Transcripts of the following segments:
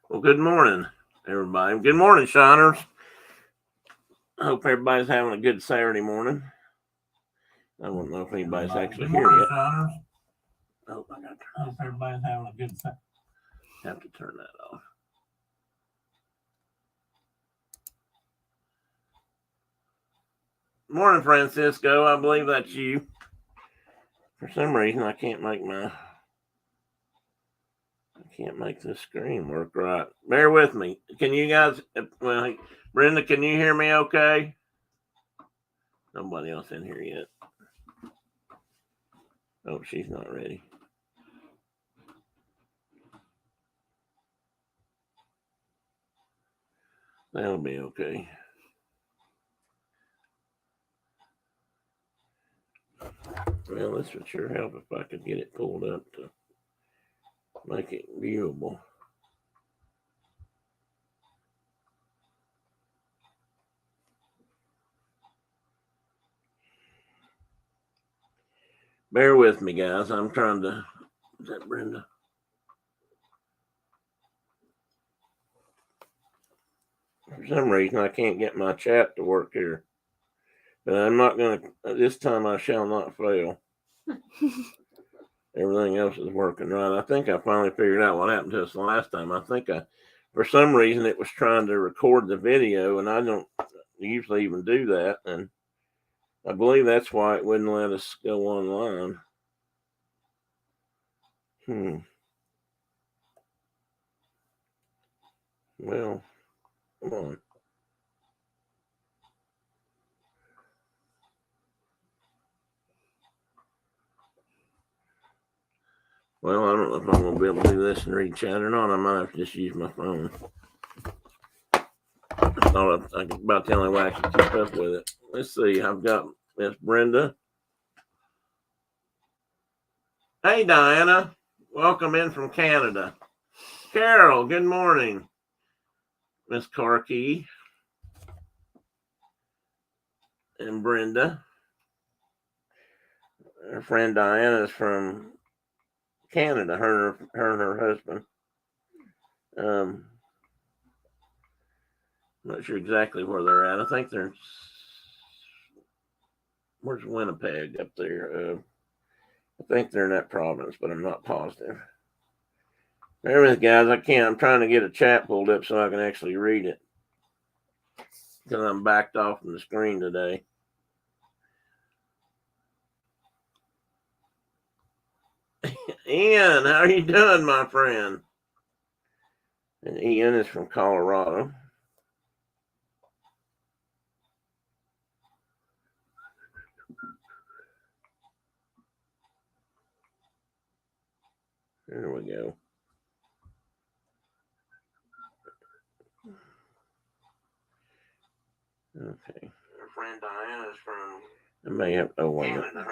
Well, good morning, everybody. Good morning, Shiners. I hope everybody's having a good Saturday morning. I don't know if anybody's actually here yet. Oh, I hope everybody's having a good Saturday. Have to turn that off. Morning, Francisco. I believe that's you. For some reason, I can't make this screen work right. Bear with me. Can you guys? Well, Brenda, can you hear me? Okay. Nobody else in here yet. Oh, she's not ready. That'll be okay. Well, this would sure help if I could get it pulled up to make it viewable. Bear with me, guys. I'm trying to. Is that Brenda? For some reason, I can't get my chat to work here. But I'm not going to. This time, I shall not fail. Everything else is working right. I think I finally figured out what happened to us the last time. For some reason, it was trying to record the video, and I don't usually even do that. And I believe that's why it wouldn't let us go online. Well, come on. Well, I don't know if I'm going to be able to do this and read chat or not. I might have to just use my phone. I thought about the only way I could keep up with it. Let's see. I've got Miss Brenda. Hey, Diana. Welcome in from Canada. Carol, good morning. Miss Corky and Brenda. Her friend Diana is from Canada. Her and her husband. I'm not sure exactly where they're at. I think they're. Where's Winnipeg up there? I think they're in that province, but I'm not positive. Bear with, guys. I'm trying to get a chat pulled up so I can actually read it. Because I'm backed off from the screen today. Ian, how are you doing, my friend? And Ian is from Colorado. There we go. Okay. Her friend Diana is from. I may have. Oh, wait a minute.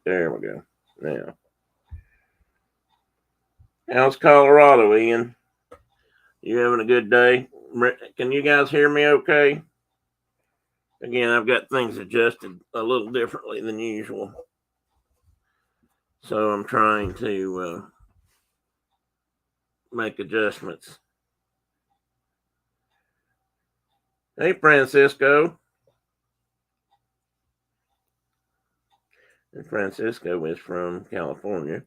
There we go. Now. How's Colorado, Ian? You having a good day? Can you guys hear me okay? Again, I've got things adjusted a little differently than usual. So I'm trying to make adjustments. Hey, Francisco. And Francisco is from California.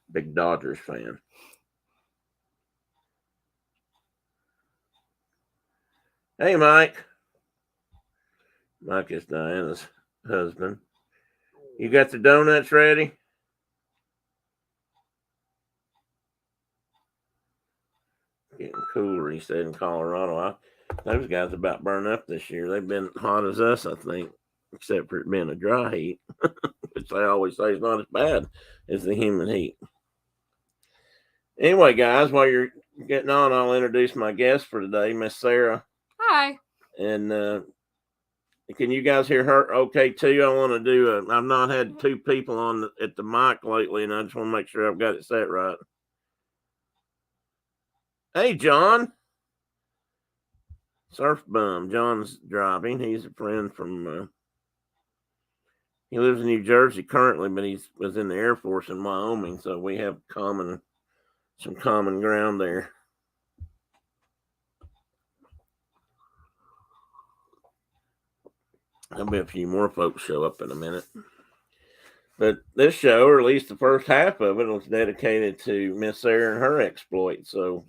Big Dodgers fan. Hey, Mike. Mike is Diana's husband. You got the donuts ready? Getting cooler, he said, in Colorado. Those guys about burned up this year. They've been hot as us, I think, except for it being a dry heat, which they always say is not as bad as the humid heat. Anyway, guys, while you're getting on, I'll introduce my guest for today, Miss Sarah. Hi. And can you guys hear her okay too? I want to do I've not had two people on at the mic lately, and I just want to make sure I've got it set right. Hey, John. Surf Bum. John's driving. He's a friend from. He lives in New Jersey currently, but he was in the Air Force in Wyoming, so we have common some common ground there. There'll be a few more folks show up in a minute. But this show, or at least the first half of it, was dedicated to Miss Sarah and her exploits. So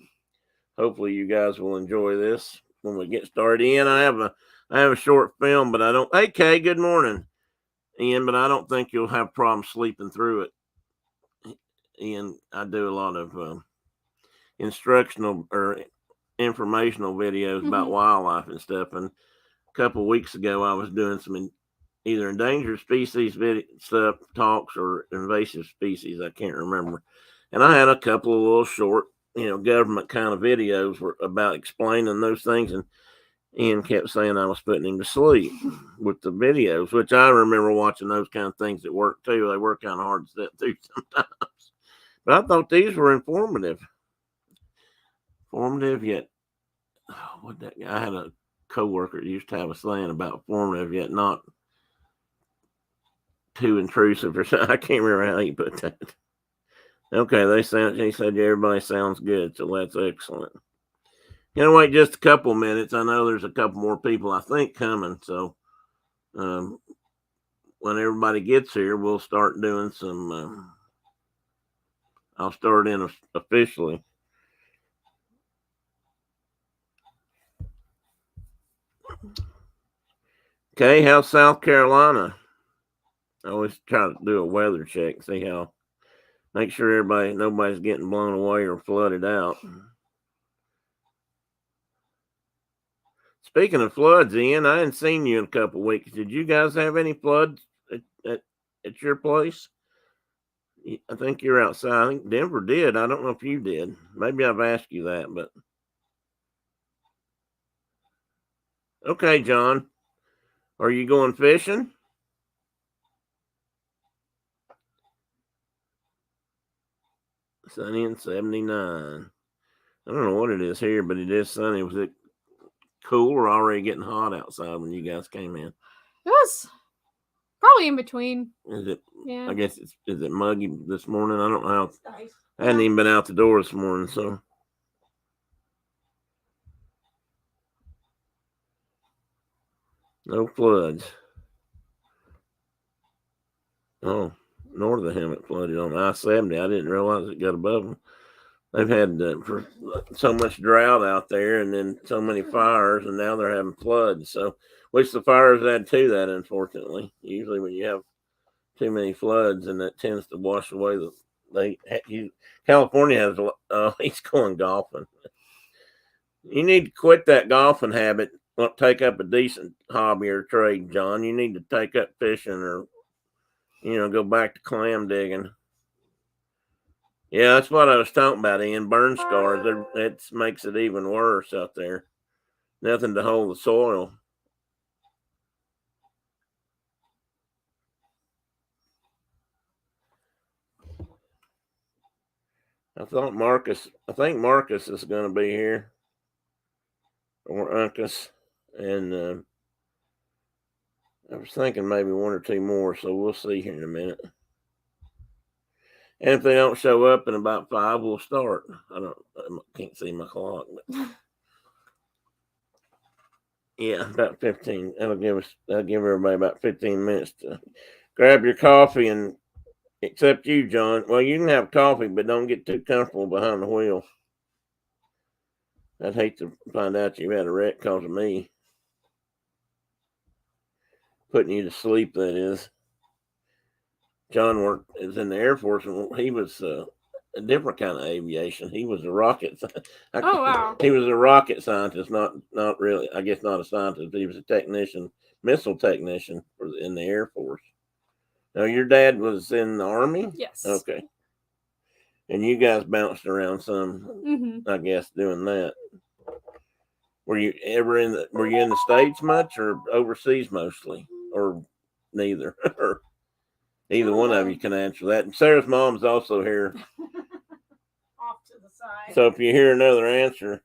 hopefully you guys will enjoy this when we get started. Ian, I have a short film, but I don't. Hey, Kay, good morning, Ian. But I don't think you'll have problems sleeping through it. Ian, I do a lot of instructional or informational videos about wildlife and stuff. And a couple of weeks ago, I was doing some either endangered species stuff, talks, or invasive species. I can't remember. And I had a couple of little short, government kind of videos about explaining those things. And Ian kept saying I was putting him to sleep with the videos, which I remember watching those kind of things at work too. They were kind of hard to sit through sometimes. But I thought these were informative. Formative yet, I had a coworker that used to have a saying about formative yet not too intrusive or something. I can't remember how he put that. Okay, he said everybody sounds good, so that's excellent. Gonna wait just a couple minutes. I know there's a couple more people I think coming, so when everybody gets here, we'll start doing some. I'll start in officially. Okay, how's South Carolina? I always try to do a weather check, make sure nobody's getting blown away or flooded out. Speaking of floods, Ian, I hadn't seen you in a couple of weeks. Did you guys have any floods at your place? I think you're outside. I think Denver did. I don't know if you did. Maybe I've asked you that, but okay, John. Are you going fishing? Sunny and 79. I don't know what it is here, but it is sunny. Was it cool or already getting hot outside when you guys came in? It was probably in between. Is it? Yeah. I guess is it muggy this morning? I don't know. Nice. I hadn't even been out the door this morning, so. No floods. Oh, north of him it flooded on I-70. I didn't realize it got above them. They've had for so much drought out there, and then so many fires, and now they're having floods. So, which the fires add to that, unfortunately. Usually, when you have too many floods, and that tends to wash away California has. He's going golfing. You need to quit that golfing habit. Take up a decent hobby or trade, John. You need to take up fishing or, go back to clam digging. Yeah, that's what I was talking about, Ian. Burn scars. It makes it even worse out there. Nothing to hold the soil. I think Marcus is going to be here. Or Uncas. And I was thinking maybe one or two more, so we'll see here in a minute. And if they don't show up in about 5, we'll start. I can't see my clock. But yeah, about 15. That'll give everybody about 15 minutes to grab your coffee, and except you, John. Well, you can have coffee, but don't get too comfortable behind the wheel. I'd hate to find out you had a wreck because of me. Putting you to sleep, that is. John is in the Air Force, and he was a different kind of aviation. He was a rocket. Oh wow! He was a rocket scientist, not really. I guess not a scientist, but he was a technician, missile technician in the Air Force. Now, your dad was in the Army? Yes. Okay. And you guys bounced around some, I guess, doing that. Were you ever in the States much, or overseas mostly, or neither? Or either one of you can answer that. And Sarah's mom's also here. Off to the side. So if you hear another answer.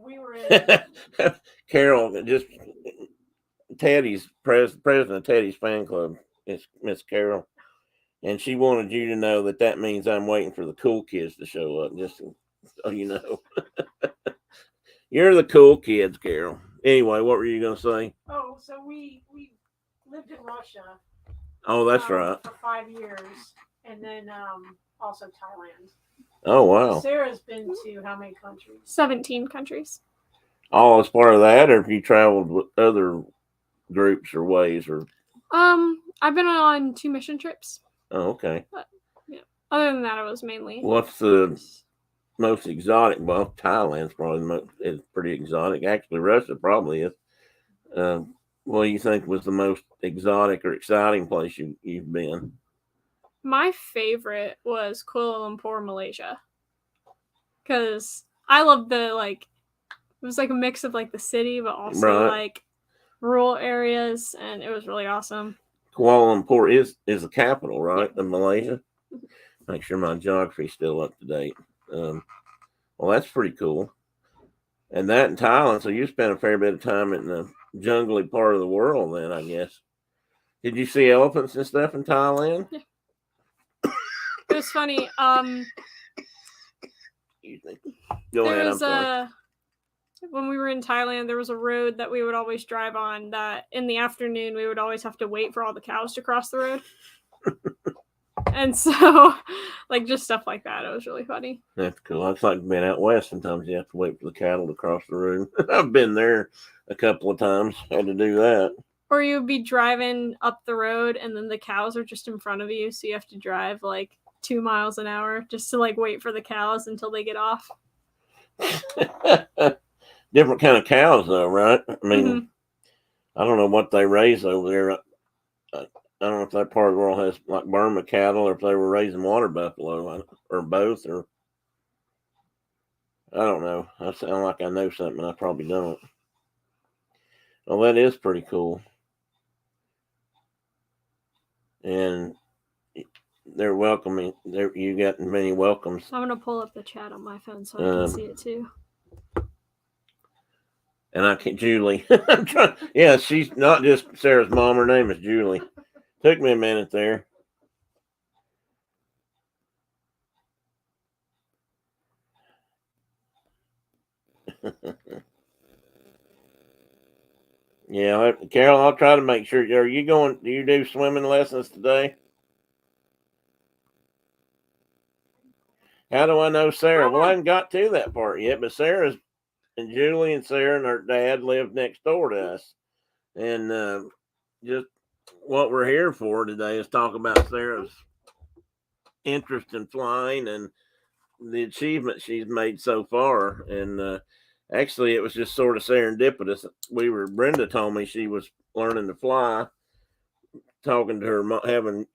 We were in Carol, just Teddy's president of Teddy's fan club is Miss Carol. And she wanted you to know that means I'm waiting for the cool kids to show up, just so you know. You're the cool kids, Carol. Anyway, what were you going to say? Oh, so we lived in Russia. Oh, that's right. For 5 years, and then also Thailand. Oh, wow. Sarah's been to how many countries? 17 countries. All as part of that, or have you traveled with other groups or ways? Or I've been on 2 mission trips. oh, okay. But, yeah. Other than that, it was mainly. What's the most exotic? Well, Thailand's probably is pretty exotic. Actually, Russia probably is. What do you think was the most exotic or exciting place you've been? My favorite was Kuala Lumpur, Malaysia. Because I loved it was like a mix of like the city, but also like rural areas, and it was really awesome. Kuala Lumpur is the capital, right, of Malaysia? Make sure my geography's still up to date. Well, that's pretty cool. And that in Thailand, so you spent a fair bit of time in the jungly part of the world then, I guess. Did you see elephants and stuff in Thailand? Yeah. It was funny. Go ahead, I'm sorry. When we were in Thailand, there was a road that we would always drive on that in the afternoon we would always have to wait for all the cows to cross the road. And so, like, just stuff like that. It was really funny. That's cool. It's like being out west. Sometimes you have to wait for the cattle to cross the road. I've been there a couple of times. Had to do that. Or you'd be driving up the road and then the cows are just in front of you. So you have to drive like 2 miles an hour just to like wait for the cows until they get off. Different kind of cows though, right? I mean, I don't know what they raise over there. I don't know if that part of the world has like Burma cattle or if they were raising water buffalo or both, or I don't know. I sound like I know something. I probably don't. Well, that is pretty cool. And they're welcoming. You got many welcomes. I'm going to pull up the chat on my phone so I can see it too. And I can't, Julie. I'm trying. Yeah, she's not just Sarah's mom. Her name is Julie. Took me a minute there. Yeah, Carol, I'll try to make sure. Are you going? Do you do swimming lessons today? How do I know Sarah? Well, I haven't got to that part yet, but Sarah's and Julie and Sarah and her dad live next door to us. And just what we're here for today is talk about Sarah's interest in flying and the achievement she's made so far. And actually, it was just sort of serendipitous. Brenda told me she was learning to fly, talking to her, having,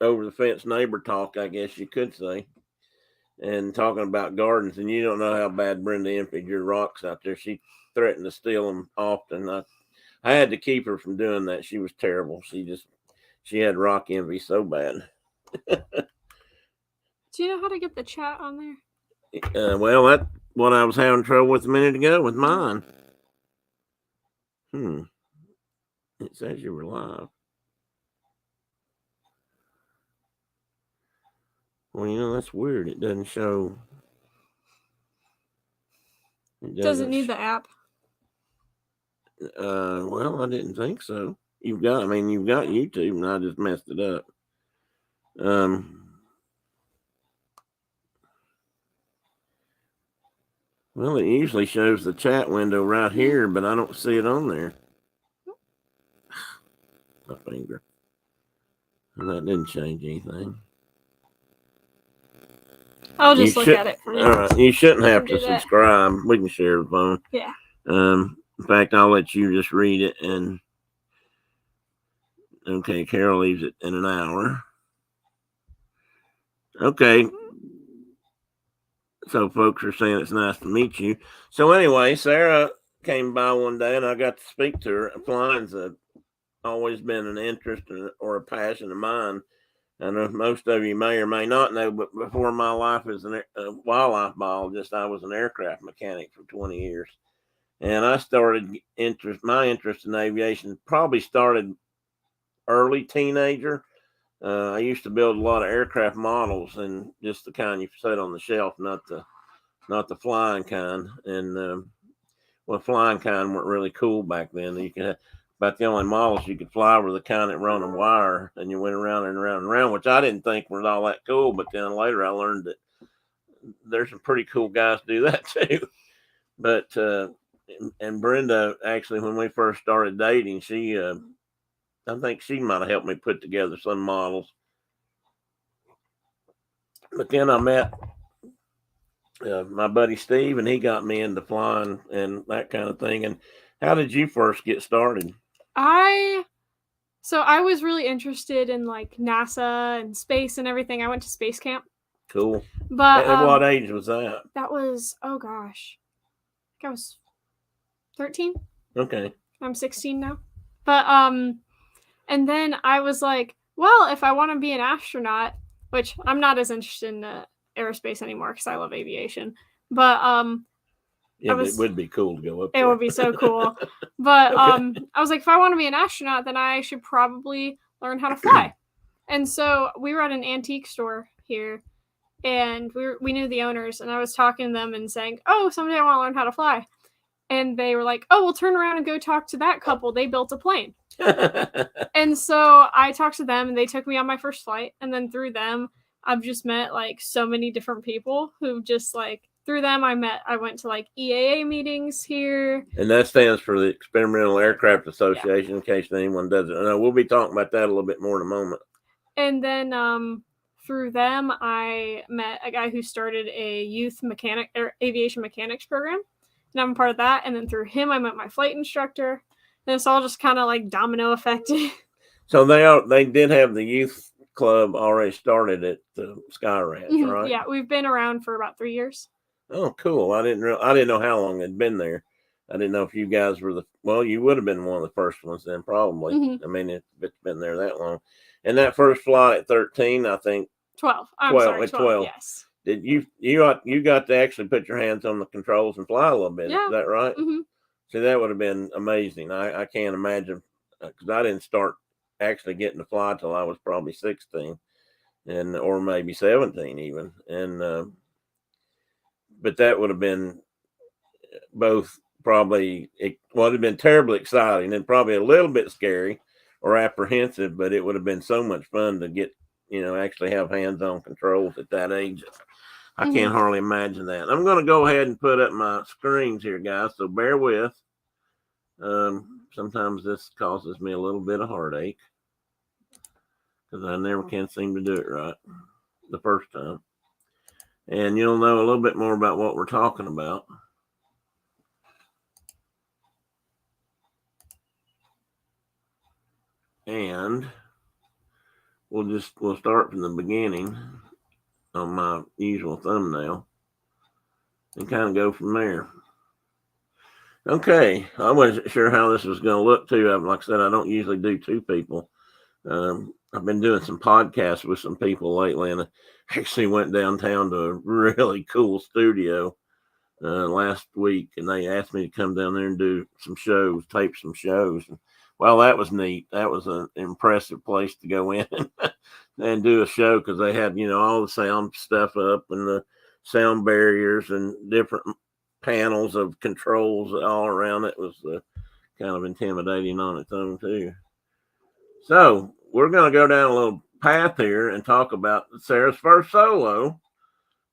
over the fence neighbor talk, I guess you could say, and talking about gardens. And you don't know how bad Brenda emptied your rocks out there. She threatened to steal them often. I had to keep her from doing that. She was terrible. She had rock envy so bad. Do you know how to get the chat on there? Well, that's what I was having trouble with a minute ago with mine. It says you were live. Well, that's weird. It doesn't show. Does it need the app? Well, I didn't think so. You've got YouTube, and I just messed it up. Well, it usually shows the chat window right here, but I don't see it on there. My finger. And that didn't change anything. I'll just look at it for you. All right. You shouldn't have to subscribe. We can share the phone. Yeah. In fact, I'll let you just read it. And okay, Carol leaves it in an hour. Okay. So folks are saying it's nice to meet you. So anyway, Sarah came by one day and I got to speak to her. Flying's always been an interest or a passion of mine. I know most of you may or may not know, but before my life as a wildlife biologist, I was an aircraft mechanic for 20 years. And I started my interest in aviation probably started early teenager. I used to build a lot of aircraft models, and just the kind you set on the shelf, not the flying kind. And well, flying kind weren't really cool back then. You could about the only models you could fly were the kind that run a wire, and you went around and around and around, which I didn't think was all that cool. But then later I learned that there's some pretty cool guys do that too. But and Brenda, actually, when we first started dating, I think she might have helped me put together some models. But then I met my buddy Steve, and he got me into flying and that kind of thing. And how did you first get started? I was really interested in like NASA and space and everything. I went to space camp. Cool. But At what age was that? That was, oh gosh, I think I was 13. Okay. I'm 16 now. But and then I was like, well, if I want to be an astronaut, which I'm not as interested in aerospace anymore because I love aviation. But yeah, but it would be cool to go up there. It would be so cool. But okay. I was like, if I want to be an astronaut, then I should probably learn how to fly. And so we were at an antique store here, and we knew the owners, and I was talking to them and saying, oh, someday I want to learn how to fly. And they were like, oh, we'll turn around and go talk to that couple. They built a plane. And so I talked to them, and they took me on my first flight. And then through them, I've just met like so many different people who just like, through them, I went to like EAA meetings here. And that stands for the Experimental Aircraft Association, in case anyone doesn't know. We'll be talking about that a little bit more in a moment. And then through them, I met a guy who started a youth aviation mechanics program. And I'm a part of that. And then through him, I met my flight instructor. And it's all just kind of like domino affected. So they did have the youth club already started at the Sky Ranch, right? Yeah, we've been around for about 3 years. Oh, cool. I didn't know how long it'd been there. I didn't know if you guys were you would have been one of the first ones then, probably. Mm-hmm. I mean, it's been there that long. And that first flight at 13, I think. 12. 12. Yes. Did you got to actually put your hands on the controls and fly a little bit? Yeah. Is that right? Mm-hmm. See, that would have been amazing. I can't imagine, because I didn't start actually getting to fly till I was probably 16, or maybe 17 even. And but that would have been both probably, it would have been terribly exciting and probably a little bit scary or apprehensive, but it would have been so much fun to get, actually have hands-on controls at that age. I can't hardly imagine that. I'm going to go ahead and put up my screens here, guys, so bear with. Sometimes this causes me a little bit of heartache because I never can seem to do it right the first time. And you'll know a little bit more about what we're talking about. And we'll start from the beginning on my usual thumbnail and kind of go from there. Okay, I wasn't sure how this was going to look too. Like I said, I don't usually do two people. I've been doing some podcasts with some people lately, and I actually went downtown to a really cool studio last week, and they asked me to come down there and do some shows, tape some shows. Well, that was neat. That was an impressive place to go in and do a show because they had, all the sound stuff up and the sound barriers and different panels of controls all around. It was kind of intimidating on its own too. So we're going to go down a little path here and talk about Sarah's first solo,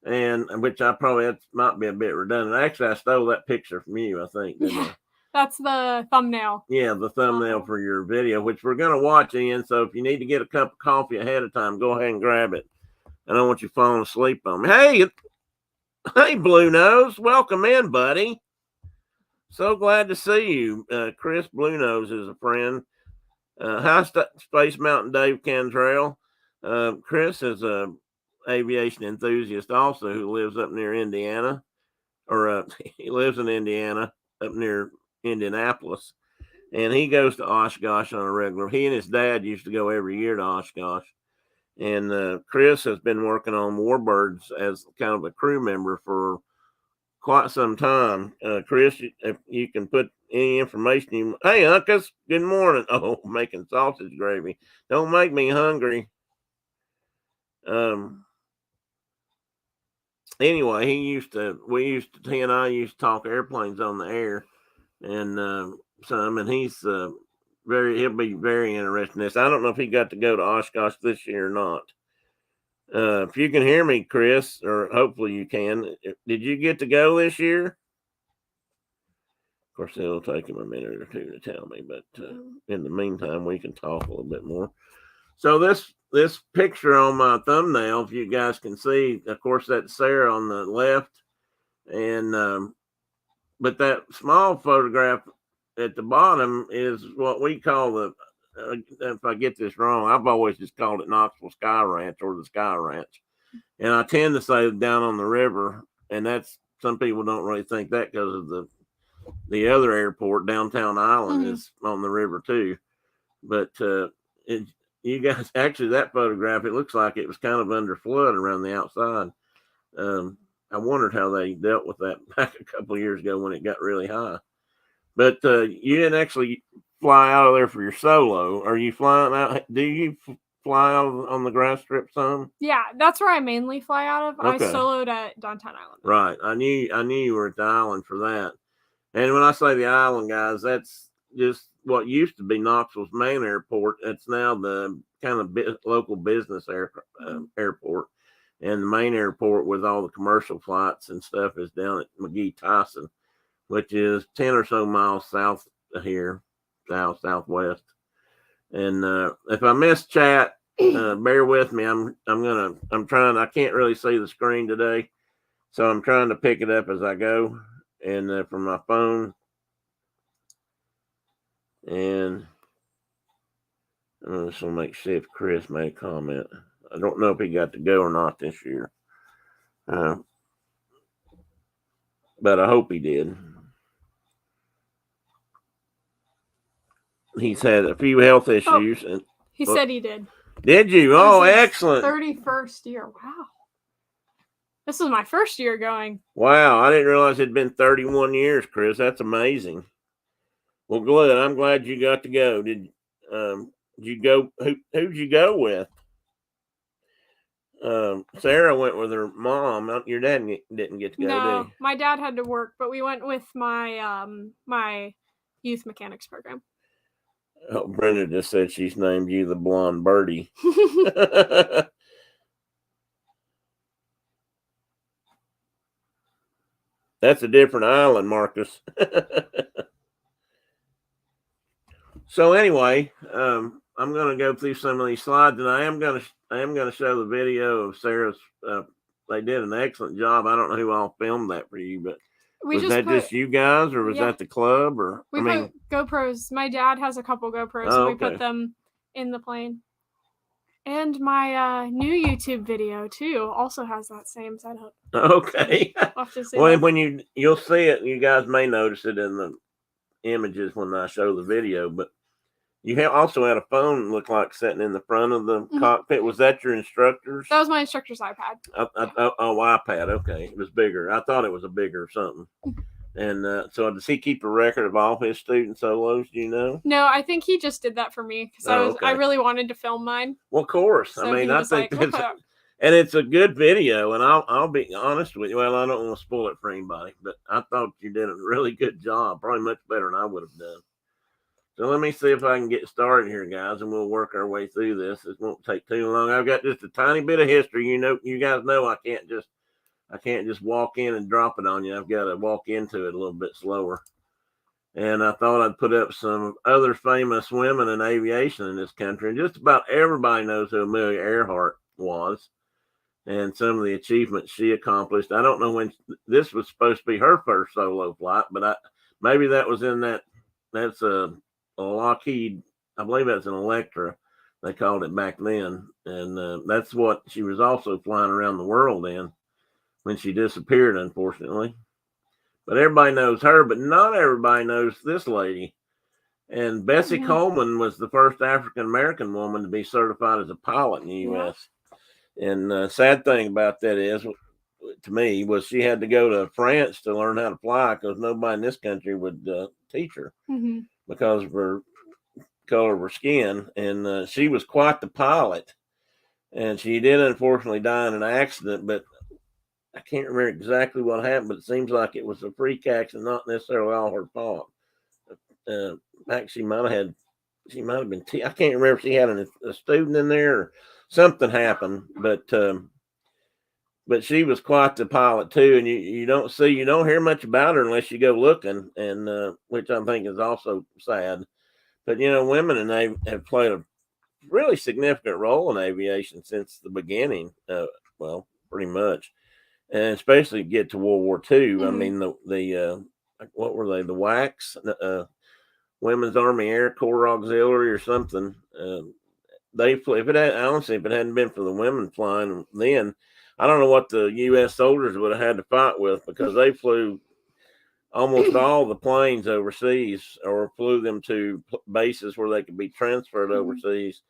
and which I probably might be a bit redundant. Actually, I stole that picture from you, I think, didn't I? That's the thumbnail. Yeah, the thumbnail for your video, which we're going to watch, Ian. So if you need to get a cup of coffee ahead of time, go ahead and grab it. I don't want you falling asleep on me. Hey, Blue Nose. Welcome in, buddy. So glad to see you. Chris Blue Nose is a friend. Hi, Space Mountain Dave Cantrell. Chris is a aviation enthusiast also who lives up near Indiana. Or he lives in Indiana, up near Indianapolis, and he goes to Oshkosh on a regular. He and his dad used to go every year to Oshkosh, and Chris has been working on Warbirds as kind of a crew member for quite some time. Chris, if you can put any information hey, Uncas, good morning. Oh, making sausage gravy. Don't make me hungry. Anyway, he and I used to talk airplanes on the air, and and he'll be very interested in this. I don't know if he got to go to Oshkosh this year or not. If you can hear me, Chris, or hopefully you can, did you get to go this year? Of course, it'll take him a minute or two to tell me, but in the meantime, we can talk a little bit more. So this picture on my thumbnail, if you guys can see, of course, that's Sarah on the left, and but that small photograph at the bottom is what we call the. If I get this wrong, I've always just called it Knoxville Sky Ranch or the Sky Ranch, and I tend to say down on the river, and that's some people don't really think that because of the other airport, Downtown Island, is on the river too. But you guys, actually, that photograph, it looks like it was kind of under flood around the outside. I wondered how they dealt with that back a couple of years ago when it got really high. But you didn't actually fly out of there for your solo. Are you flying out? Do you fly out on the grass strip some? Yeah, that's where I mainly fly out of. Okay. I soloed at Downtown Island. Right. I knew you were at the island for that. And when I say the island, guys, that's just what used to be Knoxville's main airport. It's now the kind of local business airport. And the main airport with all the commercial flights and stuff is down at McGee-Tyson, which is 10 or so miles south of here, southwest. And if I miss chat, bear with me. I'm trying. I can't really see the screen today, so I'm trying to pick it up as I go, and from my phone. And I'm just gonna see if Chris made a comment. I don't know if he got to go or not this year, but I hope he did. He's had a few health issues, and he said he did. Did you? Oh, excellent! 31st year. Wow. This is my first year going. Wow, I didn't realize it'd been 31 years, Chris. That's amazing. Well, good. I'm glad you got to go. Did you go? Who'd you go with? Sarah went with her mom. Your dad didn't get to go, No, did he? my dad had to work, but we went with my my youth mechanics program. Oh, Brenda just said she's named you the blonde birdie. That's a different island, Marcus. So anyway, I'm going to go through some of these slides, and I am going to show the video of Sarah's. They did an excellent job. I don't know who all filmed that for you, but was that just you guys, or was that the club, or we put GoPros. My dad has a couple GoPros, and we put them in the plane. And my new YouTube video too also has that same setup. Okay. I'll have to see well, when you'll see it, you guys may notice it in the images when I show the video, but you also had a phone look like sitting in the front of the cockpit. Was that your instructor's? That was my instructor's iPad. iPad. Okay, it was bigger. I thought it was a bigger something. And so does he keep a record of all his student solos? Do you know? No, I think he just did that for me because I really wanted to film mine. Well, of course. So I mean, I think like, and it's a good video. And I'll be honest with you. Well, I don't want to spoil it for anybody, but I thought you did a really good job. Probably much better than I would have done. So let me see if I can get started here, guys, and we'll work our way through this. It won't take too long. I've got just a tiny bit of history. You guys know I can't just walk in and drop it on you. I've got to walk into it a little bit slower. And I thought I'd put up some other famous women in aviation in this country. And just about everybody knows who Amelia Earhart was and some of the achievements she accomplished. I don't know when this was supposed to be her first solo flight, but maybe that was in that's a Lockheed. I believe that's an Electra. They called it back then. And that's what she was also flying around the world in when she disappeared, unfortunately. But everybody knows her, but not everybody knows this lady. And Bessie Coleman was the first African-American woman to be certified as a pilot in the U.S. And the sad thing about that is, to me, was she had to go to France to learn how to fly because nobody in this country would teach her because of her color of her skin. And she was quite the pilot. and she did unfortunately die in an accident, but I can't remember exactly what happened, but it seems like it was a freak accident, not necessarily all her fault. In fact, she might have been, I can't remember if she had a student in there or something happened, but she was quite the pilot too. And you don't hear much about her unless you go looking, and which I think is also sad. But women in Navy have played a really significant role in aviation since the beginning. Well, pretty much, and especially get to World War II. I mean, the what were they? The WACs, Women's Army Air Corps Auxiliary or something. They flew. If it hadn't been for the women flying then, I don't know what the U.S. soldiers would have had to fight with, because they flew almost all the planes overseas, or flew them to bases where they could be transferred overseas.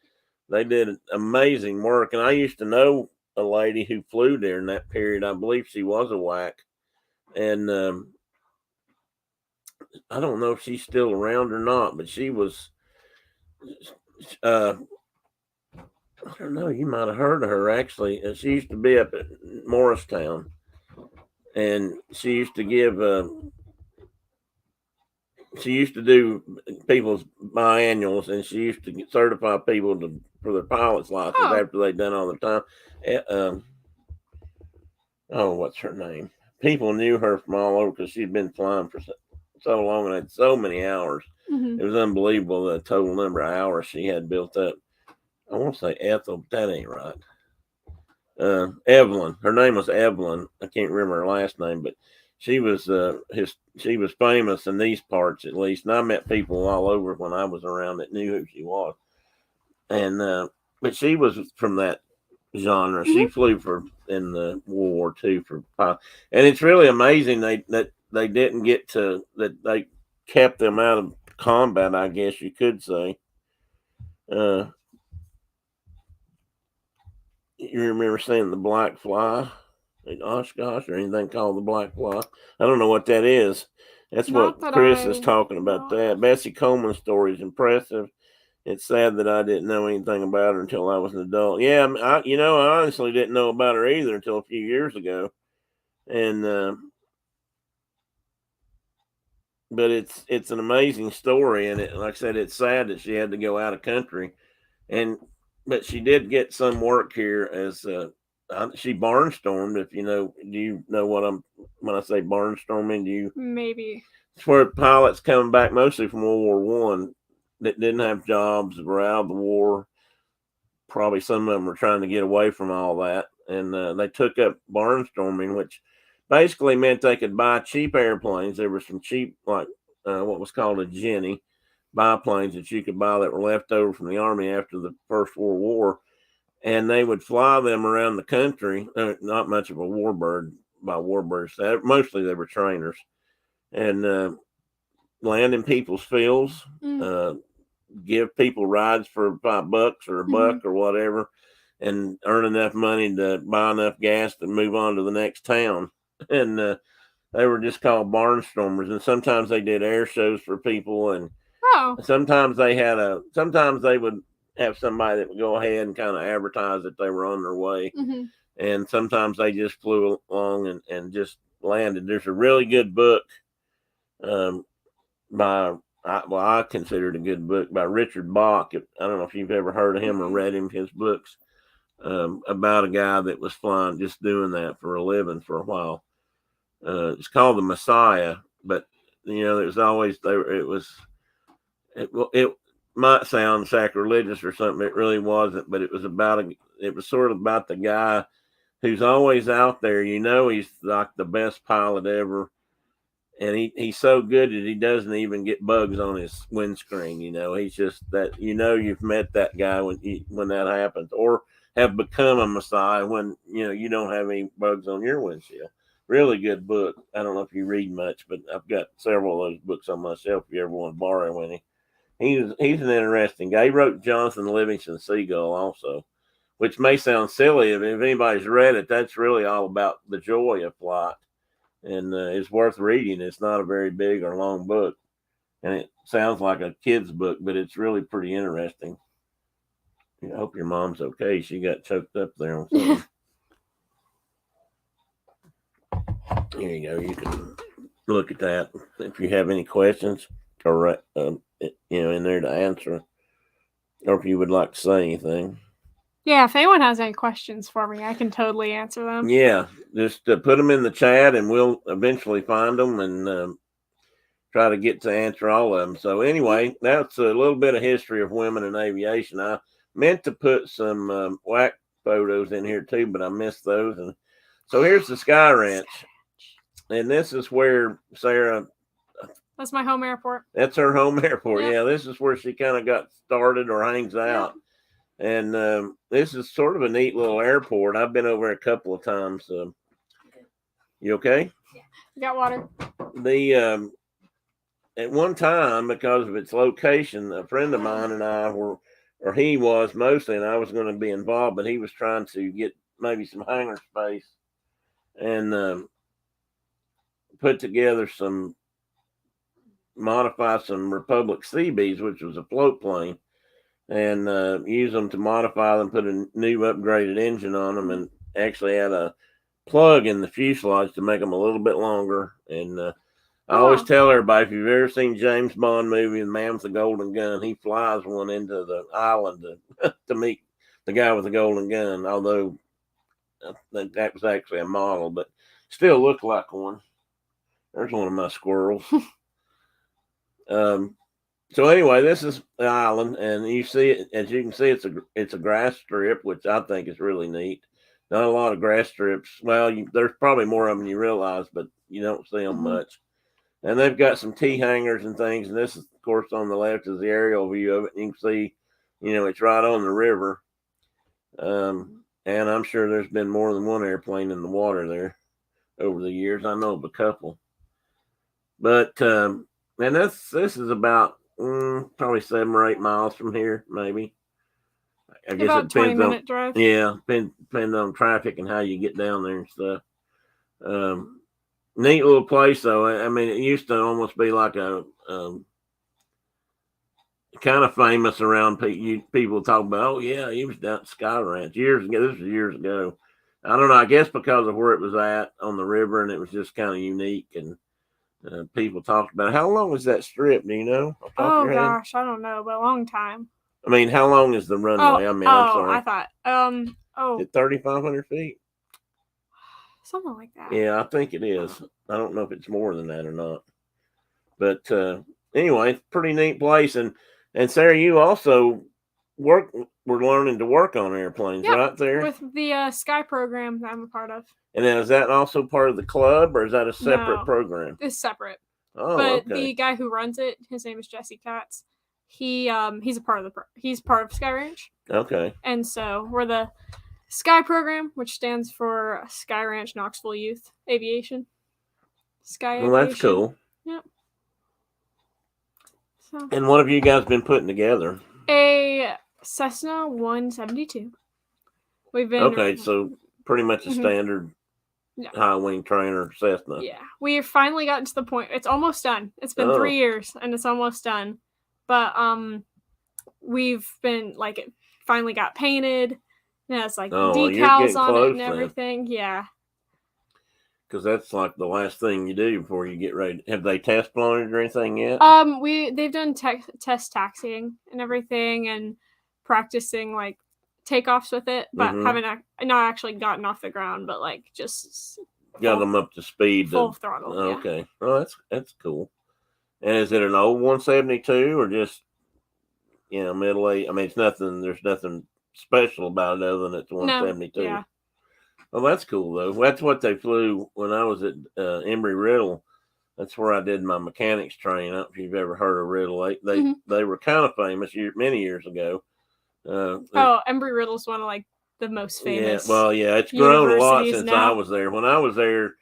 They did amazing work, and I used to know a lady who flew during that period. I believe she was a WAC, and I don't know if she's still around or not, but she was. I don't know. You might have heard of her actually. She used to be up at Morristown, and she used to give. She used to do people's biannuals, and she used to certify people for their pilot's license after they'd done all the time. What's her name? People knew her from all over because she'd been flying for so long and had so many hours. It was unbelievable the total number of hours she had built up. I want to say Ethel, but that ain't right. Evelyn. Her name was Evelyn. I can't remember her last name, but she was she was famous in these parts, at least. And I met people all over when I was around that knew who she was. And but she was from that genre. She flew in the World War II and it's really amazing that they didn't get to that. They kept them out of combat, I guess you could say. You remember seeing the Black Fly in Oshkosh, or anything called the Black Fly? I don't know what that is. That's Not what that Chris I is talking about. know That of. Bessie Coleman's story is impressive. It's sad that I didn't know anything about her until I was an adult. Yeah, I honestly didn't know about her either until a few years ago. And but it's an amazing story, and like I said, it's sad that she had to go out of country, but she did get some work here as she barnstormed. If you know, do you know when I say barnstorming? Do you? Maybe. It's where pilots coming back mostly from World War I that didn't have jobs, were out of the war. Probably some of them were trying to get away from all that, and they took up barnstorming, which basically meant they could buy cheap airplanes. There were some cheap, like what was called a Jenny, biplanes that you could buy that were left over from the Army after the First World War, and they would fly them around the country. Not much of a warbird by warbirds. Mostly they were trainers, and land in people's fields, give people rides for $5 or a buck or whatever, and earn enough money to buy enough gas to move on to the next town. And they were just called barnstormers. And sometimes they did air shows for people, and sometimes they would have somebody that would go ahead and kind of advertise that they were on their way. And sometimes they just flew along and just landed. There's a really good book I consider it a good book by Richard Bach. I don't know if you've ever heard of him or read his books, about a guy that was flying, just doing that for a living for a while. It's called The Messiah, but there's always it might sound sacrilegious or something. It really wasn't, but it was sort of about the guy who's always out there. He's like the best pilot ever. And he's so good that he doesn't even get bugs on his windscreen. He's just that. You've met that guy when that happens, or have become a messiah when you don't have any bugs on your windshield. Really good book. I don't know if you read much, but I've got several of those books on my shelf if you ever want to borrow any. He's an interesting guy. He wrote Jonathan Livingston Seagull also, which may sound silly. If anybody's read it, that's really all about the joy of flight. And it's worth reading. It's not a very big or long book, and it sounds like a kid's book, but it's really pretty interesting. I hope your mom's okay. She got choked up there on something. Here you go. You can look at that if you have any questions or in there to answer, or if you would like to say anything. Yeah, if anyone has any questions for me, I can totally answer them. Yeah, just put them in the chat, and we'll eventually find them and try to get to answer all of them. So anyway, that's a little bit of history of women in aviation. I meant to put some whack photos in here too, but I missed those. And so here's the Sky Ranch, and this is where Sarah. That's my home airport. That's her home airport. Yep. Yeah, this is where she kind of got started or hangs out. Yep. And this is sort of a neat little airport. I've been over a couple of times. You okay? Yeah. Got water. The at one time, because of its location, a friend of mine and I were, or he was mostly, and I was going to be involved, but he was trying to get maybe some hangar space and put together modify some Republic Seabees, which was a float plane, and use them to modify them, put a new upgraded engine on them, and actually add a plug in the fuselage to make them a little bit longer. And I always tell everybody, if you've ever seen James Bond movie, The Man with the Golden Gun, he flies one into the island to meet the guy with the golden gun, although that was actually a model, but still looked like one. There's one of my squirrels. So anyway, this is the island, and you see it, as you can see, it's a grass strip, which I think is really neat. Not a lot of grass strips. Well, there's probably more of them than you realize, but you don't see them much. And they've got some T hangars and things. And this is, of course, on the left is the aerial view of it. And you can see, it's right on the river. And I'm sure there's been more than one airplane in the water there over the years. I know of a couple. But and this is about probably 7 or 8 miles from here, maybe. I guess about it depends 20-minute drive. Yeah, depends on traffic and how you get down there and stuff. Neat little place, though. I mean, it used to almost be like a kind of famous around people talk about. Oh yeah, he was down at Sky Ranch years ago. This was years ago. I don't know. I guess because of where it was at on the river, and it was just kind of unique, and people talked about it. How long is that strip? Do you know? Oh gosh, I don't know, but a long time. I mean, how long is the runway? I'm sorry. I thought, Is it 3,500 feet? Something like that. Yeah, I think it is. I don't know if it's more than that or not. But anyway, pretty neat place. And Sarah, you also were learning to work on airplanes, right there? With the Sky program that I'm a part of. And then is that also part of the club, or is that a separate program? It's separate. Oh, but okay. the guy who runs it, his name is Jesse Katz. He's a part of he's part of Sky Ranch. Okay. And so we're the Sky program, which stands for Sky Ranch Knoxville Youth Aviation. Sky Aviation. Well, that's cool. Yep. So, and what have you guys been putting together? A Cessna 172. We've been okay, so pretty much a standard high wing trainer Cessna. Yeah, we finally gotten to the point. It's almost done. It's been 3 years, and it's almost done. But we've been it finally got painted. It has decals on it and everything. Then. Yeah. Because that's like the last thing you do before you get ready. Have they test flown it or anything yet? They've done test taxiing and everything, and practicing takeoffs with it, but haven't not actually gotten off the ground, but just got them up to speed. Full throttle. Okay. Yeah. Oh, that's cool. And is it an old 172 or just middle age? I mean, it's nothing. There's nothing special about it other than it's 172. No, yeah. Well, that's cool though. That's what they flew when I was at Embry-Riddle. That's where I did my mechanics training. I don't know if you've ever heard of Riddle. They were kind of famous many years ago. Embry-Riddle's one of the most famous. Yeah, well, yeah, it's grown a lot since I was there. When I was there,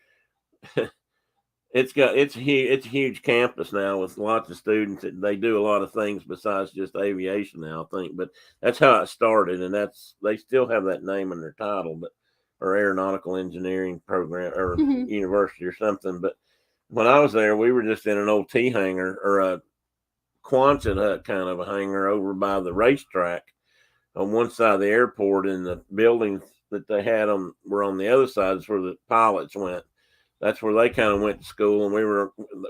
it's a huge campus now with lots of students. They do a lot of things besides just aviation now, I think. But that's how it started, and they still have that name in their title, or aeronautical engineering program or university or something. But when I was there, we were just in an old T hangar or a Quonset hut kind of a hangar over by the racetrack. on one side of the airport, and the buildings that they had were on the other side. Is where the pilots went. That's where they kind of went to school, and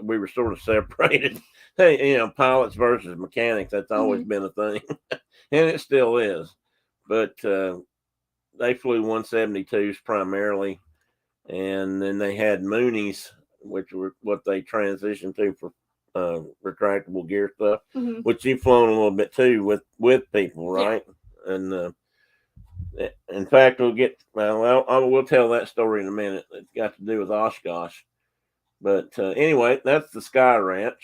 we were sort of separated. Hey, you know, pilots versus mechanics. That's always been a thing, and it still is. But they flew 172s primarily, and then they had Moonies, which were what they transitioned to for retractable gear stuff, which you've flown a little bit too with people, right? Yeah. And in fact, we'll tell that story in a minute. It's got to do with Oshkosh. But anyway, that's the Sky Ranch.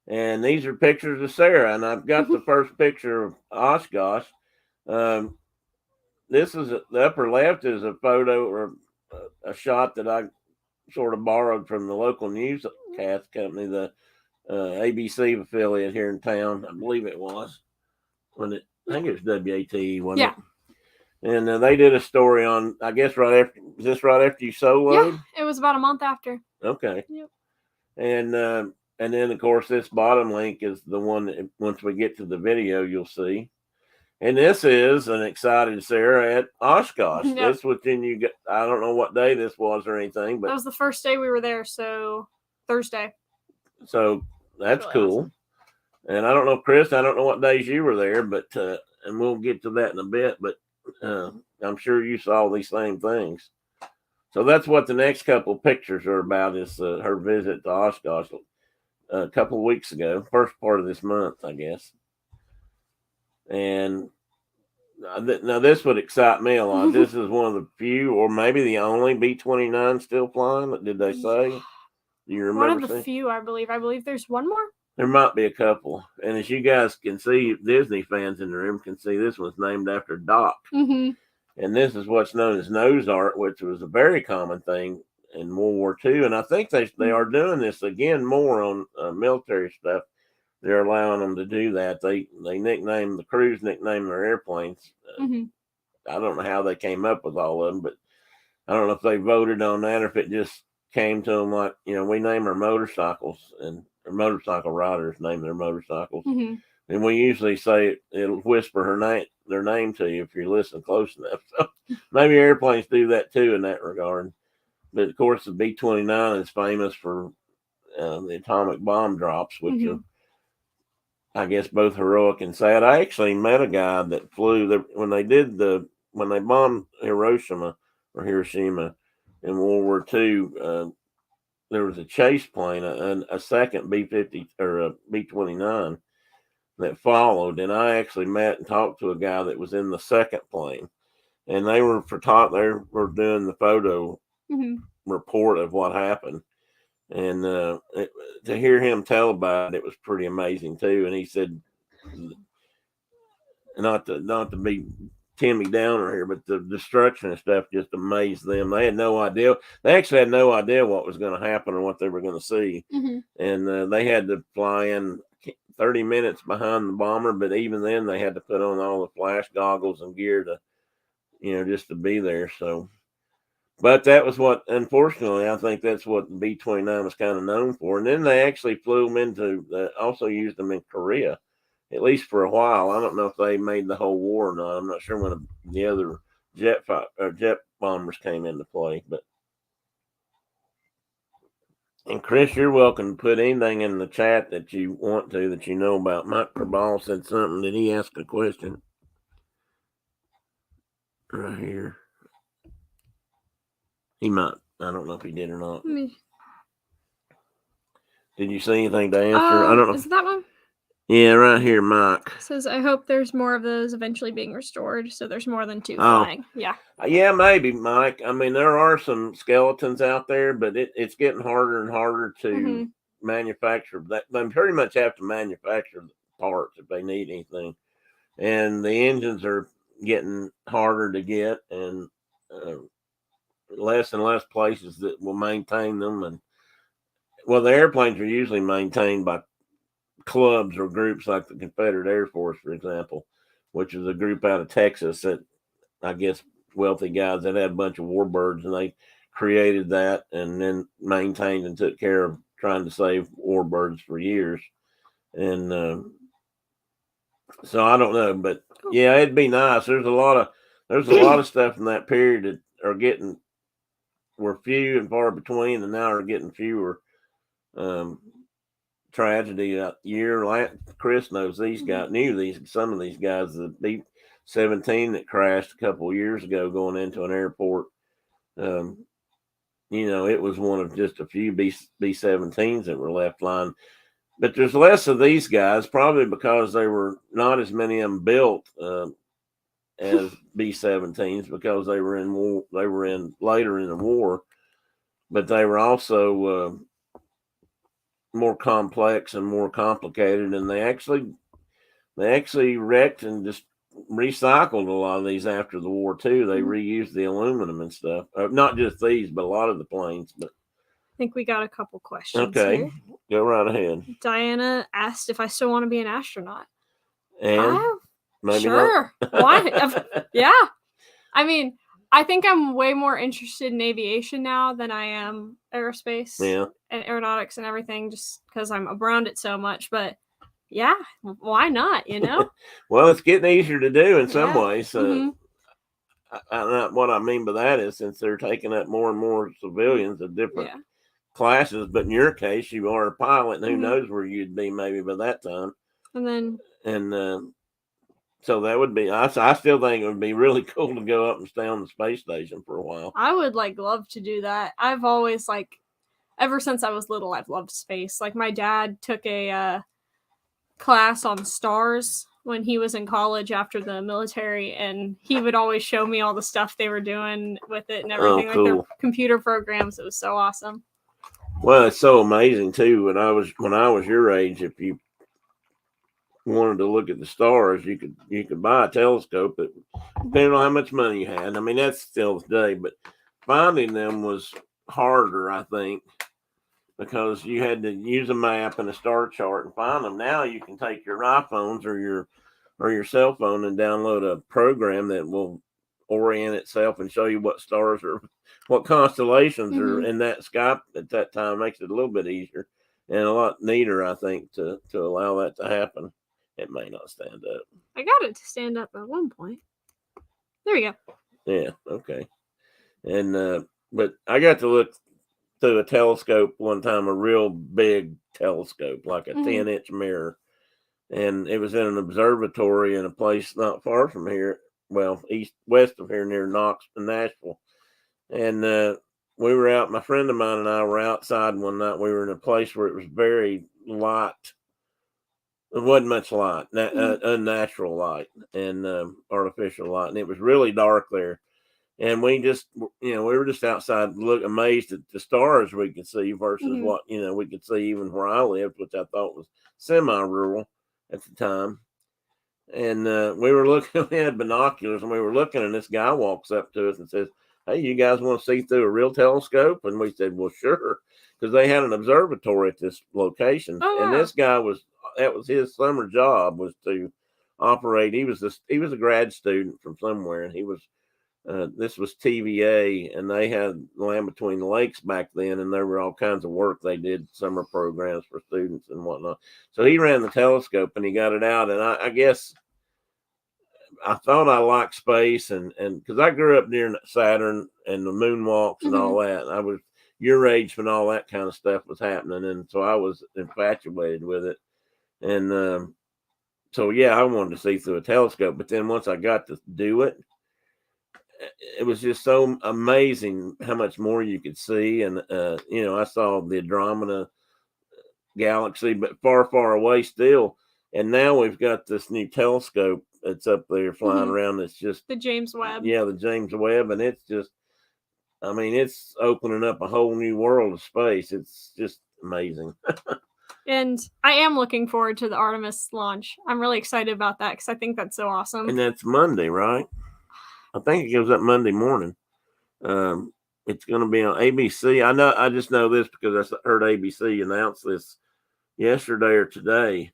And these are pictures of Sarah. And I've got the first picture of Oshkosh. This is the upper left is a photo or a shot that I sort of borrowed from the local newscast company, the ABC affiliate here in town. I believe it was. I think it was WATE, wasn't it? And they did a story on, I guess, is this right after you soloed? Yeah, it was about a month after. Okay. Yep. And then, of course, this bottom link is the one that once we get to the video, you'll see. And this is an excited Sarah at Oshkosh. Yep. This was I don't know what day this was or anything, but that was the first day we were there, so Thursday. So that's really cool. Awesome. And I don't know, Chris, I don't know what days you were there, but and we'll get to that in a bit, but I'm sure you saw these same things. So that's what the next couple of pictures are about, is her visit to Oshkosh a couple of weeks ago, first part of this month, I guess. And now this would excite me a lot. This is one of the few, or maybe the only B-29 still flying. Did they say? Do you remember? One of the few, I believe. I believe there's one more. There might be a couple. And as you guys can see, Disney fans in the room can see, this one's named after Doc. And this is what's known as nose art, which was a very common thing in World War II. And I think they are doing this again more on military stuff. They're allowing them to do that. The crews nickname their airplanes. I don't know how they came up with all of them, but I don't know if they voted on that or if it just came to them like, you know, we name our motorcycles, and our motorcycle riders name their motorcycles. And we usually say it'll whisper their name to you if you listen close enough. So maybe airplanes do that too in that regard. But of course, the B-29 is famous for the atomic bomb drops, which are, I guess, both heroic and sad. I actually met a guy that flew when they bombed Hiroshima in World War II. There was a chase plane, a second B-50 or a B-29 that followed, and I actually met and talked to a guy that was in the second plane, and they were doing the photo report of what happened. And to hear him tell about it was pretty amazing too. And he said, not to be Timmy Downer here, but the destruction and stuff just amazed them. They had no idea. They actually had no idea what was going to happen or what they were going to see. And they had to fly in 30 minutes behind the bomber, but even then they had to put on all the flash goggles and gear to, you know, just to be there. So. But that was unfortunately, I think that's what the B-29 was kind of known for. And then they actually flew them also used them in Korea, at least for a while. I don't know if they made the whole war or not. I'm not sure when the other jet bombers came into play. And Chris, you're welcome to put anything in the chat that you want to, that you know about. Mike Kerbal said something. Did he ask a question? Right here. He might. I don't know if he did or not. Did you see anything to answer? I don't know. Is that one? Yeah, right here, Mike. It says, I hope there's more of those eventually being restored, so there's more than 2 flying. Yeah. Yeah, maybe, Mike. I mean, there are some skeletons out there, but it's getting harder and harder to manufacture. They pretty much have to manufacture parts if they need anything. And the engines are getting harder to get, and less and less places that will maintain them. And the airplanes are usually maintained by clubs or groups like the Confederate Air Force, for example, which is a group out of Texas that, I guess, wealthy guys that had a bunch of warbirds, and they created that and then maintained and took care of trying to save warbirds for years. And so I don't know, but yeah, it'd be nice. There's a lot of stuff in that period that were few and far between, and now are getting fewer. Tragedy that year. Chris knows these guys. Some of these guys, the B-17 that crashed a couple of years ago going into an airport. It was one of just a few B-17s that were left flying. But there's less of these guys, probably because they were not as many of them built as B-17s, because they were in war. They were in later in the war, but they were also more complex and more complicated, and they actually wrecked and just recycled a lot of these after the war too. They reused the aluminum and stuff. Not just these, but a lot of the planes. But I think we got a couple questions. Okay, here. Go right ahead. Diana asked if I still want to be an astronaut. And maybe sure. Why? Yeah. I mean, I think I'm way more interested in aviation now than I am aerospace and aeronautics and everything, just because I'm around it so much. But yeah, why not? Well, it's getting easier to do in some ways. Mm-hmm. What I mean by that is, since they're taking up more and more civilians of different classes, but in your case, you are a pilot, and who knows where you'd be maybe by that time. So that would be. I still think it would be really cool to go up and stay on the space station for a while. I would love to do that. I've always ever since I was little, I've loved space. Like my dad took a class on stars when he was in college after the military, and he would always show me all the stuff they were doing with it and everything, cool. like their computer programs. It was so awesome. Well, it's so amazing too. When I was your age, if you wanted to look at the stars, you could buy a telescope, but depending on how much money you had. I mean, that's still today, but finding them was harder, I think, because you had to use a map and a star chart and find them. Now you can take your iPhones or your cell phone and download a program that will orient itself and show you what stars are, what constellations are in that sky at that time. Makes it a little bit easier and a lot neater, I think, to allow that to happen. It may not stand up. I got it to stand up at one point. There we go. Yeah, okay. And but I got to look through a telescope one time, a real big telescope, like a 10-inch mirror. And it was in an observatory in a place not far from here, well, west of here near Nashville. And we were out, my friend of mine and I were outside one night. We were in a place where it was very light. There wasn't much light, unnatural light and artificial light. And it was really dark there. And we just, we were just outside amazed at the stars we could see versus what, we could see even where I lived, which I thought was semi-rural at the time. And we were looking, we had binoculars, and we were looking, and this guy walks up to us and says, "Hey, you guys want to see through a real telescope?" And we said, "Well, sure," because they had an observatory at this location. Oh, wow. And this guy that was his summer job, was to operate. He was a grad student from somewhere, and he was, this was TVA, and they had Land Between the Lakes back then, and there were all kinds of work they did, summer programs for students and whatnot. So he ran the telescope and he got it out, and I guess I thought I liked space, and because I grew up near Saturn and the moonwalks and all that, and I was your age when all that kind of stuff was happening, and so I was infatuated with it. And so yeah, I wanted to see through a telescope, but then once I got to do it, it was just so amazing how much more you could see. And I saw the Andromeda galaxy, but far, far away still. And now we've got this new telescope that's up there flying around. It's just the James Webb. Yeah, the James Webb, and it's just, I mean, it's opening up a whole new world of space. It's just amazing. And I am looking forward to the Artemis launch. I'm really excited about that because I think that's so awesome. And that's Monday, right? I think it goes up Monday morning. It's going to be on ABC. I just know this because I heard ABC announce this yesterday or today,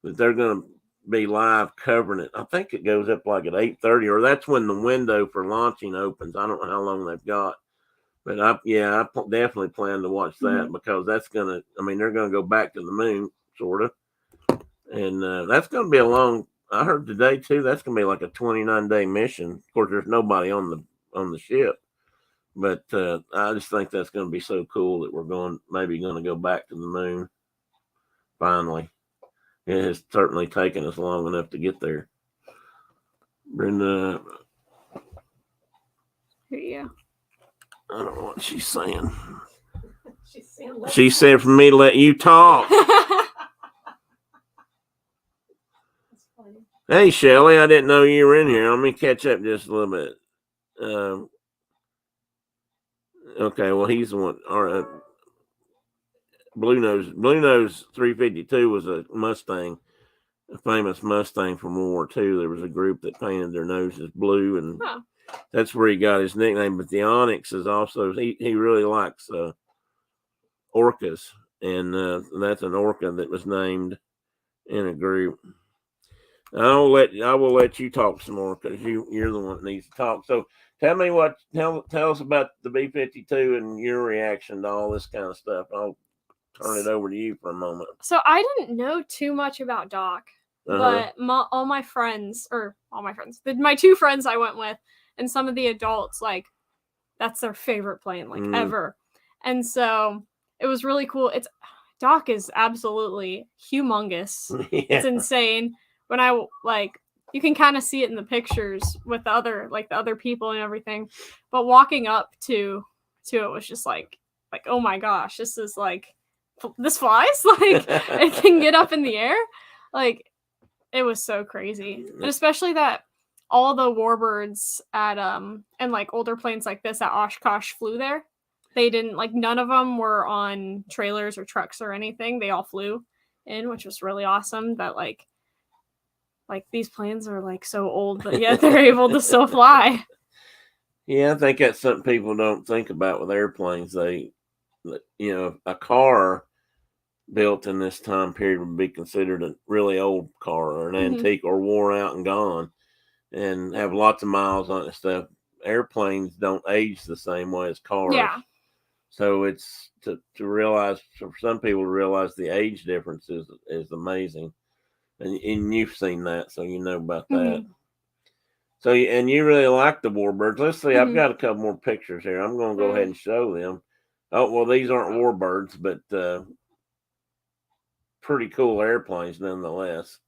that they're going to be live covering it. I think it goes up like at 8:30, or that's when the window for launching opens. I don't know how long they've got, but I definitely plan to watch that because that's going to, they're going to go back to the moon, sort of. And that's going to be a long, I heard today too that's gonna be like a 29-day mission. Of course, there's nobody on the ship, but I just think that's gonna be so cool that we're maybe gonna go back to the moon. Finally, it has certainly taken us long enough to get there. Brenda, Yeah. I don't know what she's saying. She's saying, "Let's She said for me to let you talk. That's funny. Hey, Shelly, I didn't know you were in here. Let me catch up just a little bit. Okay, well, he's the one. All right. Blue Nose 352 was a Mustang, a famous Mustang from World War II. There was a group that painted their noses blue, and Huh. that's where he got his nickname. But the Onyx is also, he really likes orcas, and that's an orca that was named in a group. I will let you talk some more because you're the one that needs to talk. So tell us about the B-52 and your reaction to all this kind of stuff. I'll turn it over to you for a moment. So I didn't know too much about Doc, but my two friends I went with, and some of the adults, like, that's their favorite plane, like, ever. And so it was really cool. Doc is absolutely humongous. Yeah. It's insane. When you can kind of see it in the pictures with the other people and everything, but walking up to it was just like, oh my gosh, this is like, this flies, like, it can get up in the air. Like, it was so crazy. And especially that all the warbirds at and like older planes like this at Oshkosh flew there. They didn't, like, none of them were on trailers or trucks or anything. They all flew in, which was really awesome. That like these planes are like so old, but yet they're able to still fly. Yeah, I think that's something people don't think about with airplanes. A car built in this time period would be considered a really old car or an antique or wore out and gone and have lots of miles on it and stuff. Airplanes don't age the same way as cars. Yeah. So it's to realize, for some people to realize the age difference is amazing. And you've seen that, so you know about that. So, and you really like the warbirds. Let's see, I've got a couple more pictures here. I'm going to go ahead and show them. Oh, well, these aren't warbirds, but pretty cool airplanes nonetheless.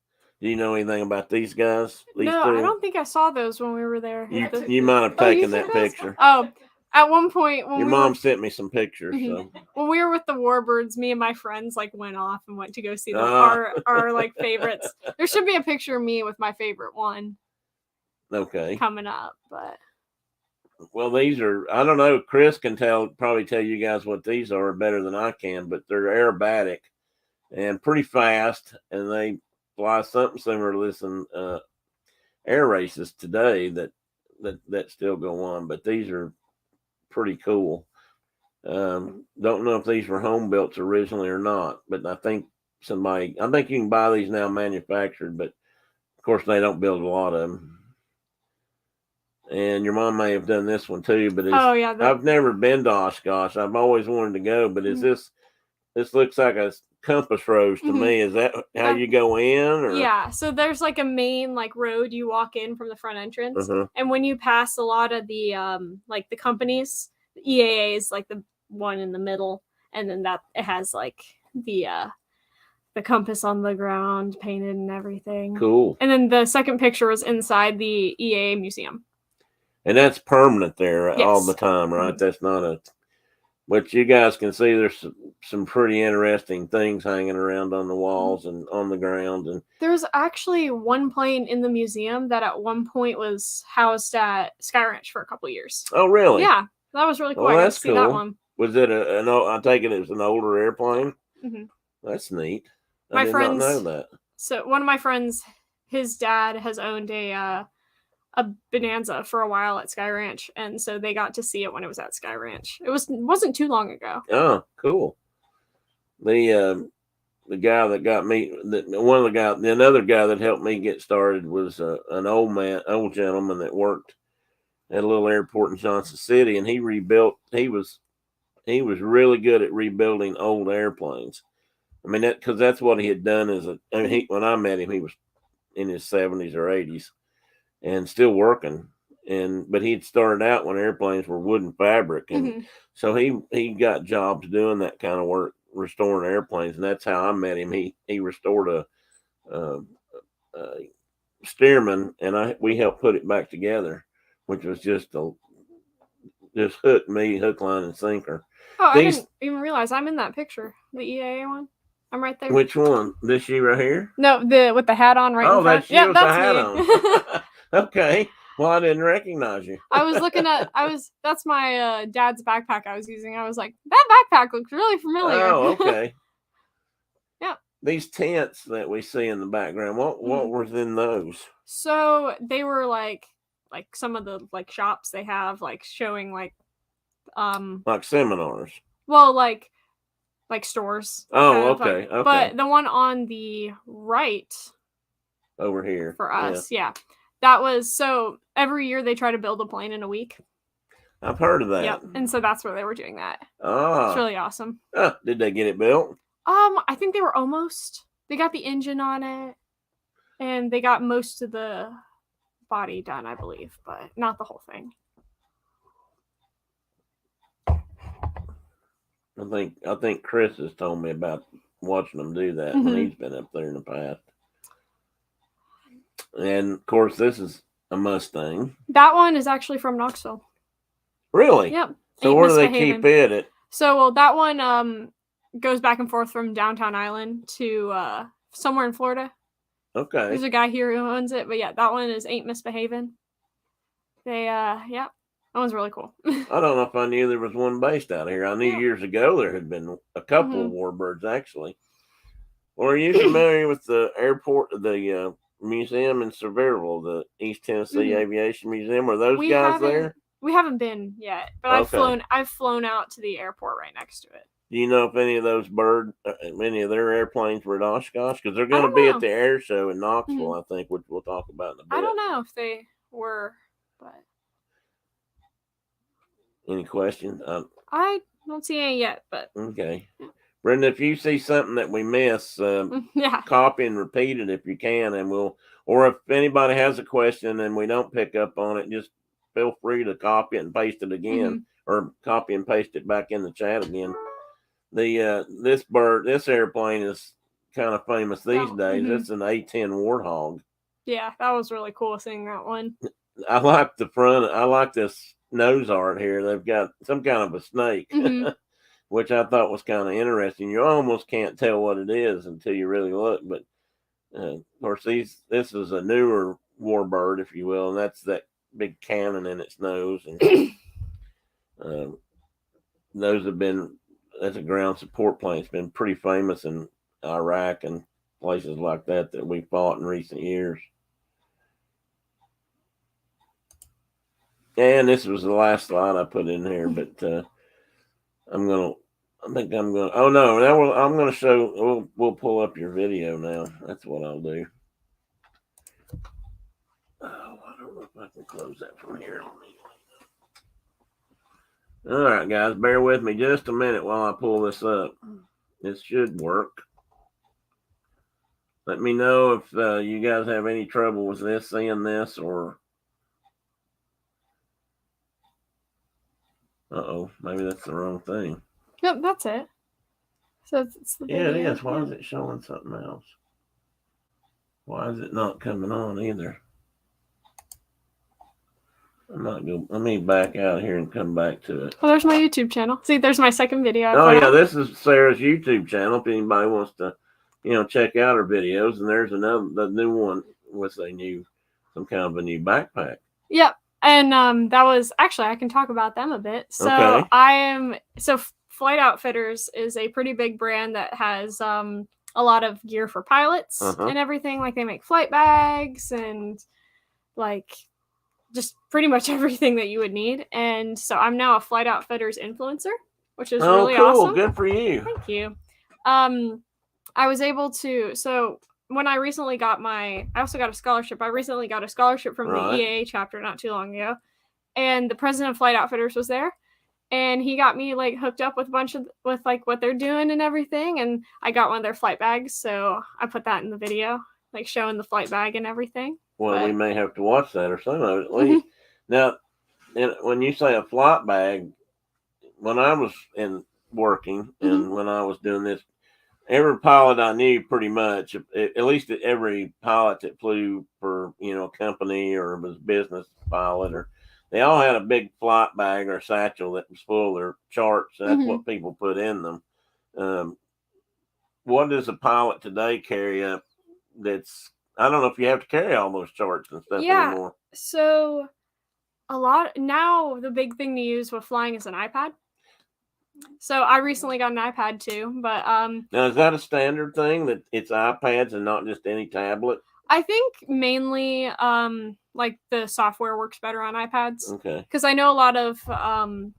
Do you know anything about these guys? No, I don't think I saw those when we were there. You might have taken that picture. Oh, at one point when your mom sent me some pictures. So when we were with the warbirds, me and my friends like went off and went to go see them. Our like favorites. There should be a picture of me with my favorite one. Okay. Coming up, but well, these are, I don't know. Chris can probably tell you guys what these are better than I can, but they're aerobatic and pretty fast, and they fly something similar to this in air races today that still go on. But these are pretty cool. Don't know if these were home built originally or not, but I think you can buy these now manufactured, but of course they don't build a lot of them. And your mom may have done this one too, but I've never been to Oshkosh. I've always wanted to go, but this looks like a compass rose to me. Is that how you go in? Or? Yeah, so there's like a main like road you walk in from the front entrance, and when you pass a lot of the like the companies, the EAA is like the one in the middle, and then that it has like the compass on the ground painted and everything. Cool. And then the second picture was inside the EAA museum. And that's permanent there all the time, right? That's not but you guys can see there's some pretty interesting things hanging around on the walls and on the ground. And there's actually one plane in the museum that at one point was housed at Sky Ranch for a couple years. Oh, really? Yeah, that was really cool. Well, I that's got to see that one. Was it I take it was an older airplane? That's neat. I did not know that. So one of my friends, his dad has owned a Bonanza for a while at Sky Ranch, and so they got to see it when it was at Sky Ranch. It wasn't too long ago. Oh, cool. The guy that got me, another guy that helped me get started was an old gentleman that worked at a little airport in Johnson City, and he was really good at rebuilding old airplanes. I mean, because that's what he had done when I met him, he was in his 70s or 80s and still working. But he'd started out when airplanes were wooden fabric, and so he got jobs doing that kind of work, restoring airplanes, and that's how I met him. He restored a Stearman, and we helped put it back together, which was just hooked me hook, line, and sinker. Oh, I didn't even realize I'm in that picture, the EAA one. I'm right there. Which one? This you right here? No, with the hat on right in front. That's you with the hat me. on. Okay. Well, I didn't recognize you. I was looking at, that's my dad's backpack I was using. I was like, that backpack looks really familiar. Oh, okay. Yeah. These tents that we see in the background, what was in those? So they were like some of the like shops they have like showing like seminars. Well, like stores. Oh, okay. Okay. But the one on the right over here for us, yeah. That was, so every year they try to build a plane in a week. I've heard of that. Yep. And so that's where they were doing that. Oh. It's really awesome. Did they get it built? I think they were almost. They got the engine on it, and they got most of the body done, I believe, but not the whole thing. I think Chris has told me about watching them do that when he's been up there in the past. And of course, this is a Mustang. That one is actually from Knoxville. Really? Yep. So where do they keep it at? So, well, that one goes back and forth from downtown Island to somewhere in Florida. Okay. There's a guy here who owns it, but yeah, that one is Ain't Misbehaving. They that one's really cool. I don't know if I knew there was one based out of here. I knew years ago there had been a couple of Warbirds actually. Well, are you familiar with the airport, the museum in Sevierville, the East Tennessee Aviation Museum? Were those guys there? We haven't been yet, but I've flown out to the airport right next to it. Do you know if any of those any of their airplanes were at Oshkosh? Because they're going to be at the air show in Knoxville, I think, which we'll talk about in a bit. I don't know if they were, but any questions? I don't see any yet, but okay. Brenda, if you see something that we miss, copy and repeat it if you can, and or if anybody has a question and we don't pick up on it, just feel free to copy it and paste it again, or copy and paste it back in the chat again. This airplane is kind of famous these days. It's an A-10 Warthog. Yeah, that was really cool seeing that one. I like the front. I like this nose art here. They've got some kind of a snake. Which I thought was kind of interesting. You almost can't tell what it is until you really look. But of course, this is a newer Warbird, if you will, and that's that big cannon in its nose. And those have been, as a ground support plane, it's been pretty famous in Iraq and places like that we fought in recent years. And this was the last slide I put in here, but I'm going to show, we'll pull up your video now. That's what I'll do. Oh, I don't know if I can close that from here. All right, guys, bear with me just a minute while I pull this up. It should work. Let me know if you guys have any trouble with seeing this, or maybe that's the wrong thing. Yep, that's it. So it's the video. Yeah, it is. Why is it showing something else? Why is it not coming on either? Let me back out here and come back to it. Oh, there's my YouTube channel. See, there's my second video. This is Sarah's YouTube channel. If anybody wants to, check out her videos, and there's the new one with some kind of a new backpack. Yep. And that was actually, I can talk about them a bit. So Flight Outfitters is a pretty big brand that has a lot of gear for pilots and everything. Like they make flight bags and like just pretty much everything that you would need. And so I'm now a Flight Outfitters influencer, which is really awesome. Good for you. Thank you. I was able to, so when I recently I also got a scholarship. I recently got a scholarship from the EAA chapter not too long ago. And the president of Flight Outfitters was there. And he got me like hooked up with with like what they're doing and everything. And I got one of their flight bags. So I put that in the video. like showing the flight bag and everything. Well, we But- may have to watch that or some of it at least. Now, when you say a flight bag, when I was working and when I was doing this, every pilot I knew pretty much, at least every pilot that flew for, a company or was business pilot, or they all had a big flight bag or satchel that was full of their charts. That's what people put in them. What does a pilot today carry up? I don't know if you have to carry all those charts and stuff anymore. So a lot now, the big thing to use with flying is an iPad. So I recently got an iPad too, but Now, is that a standard thing that it's iPads and not just any tablet? I think mainly like the software works better on iPads. Okay. Because I know a lot of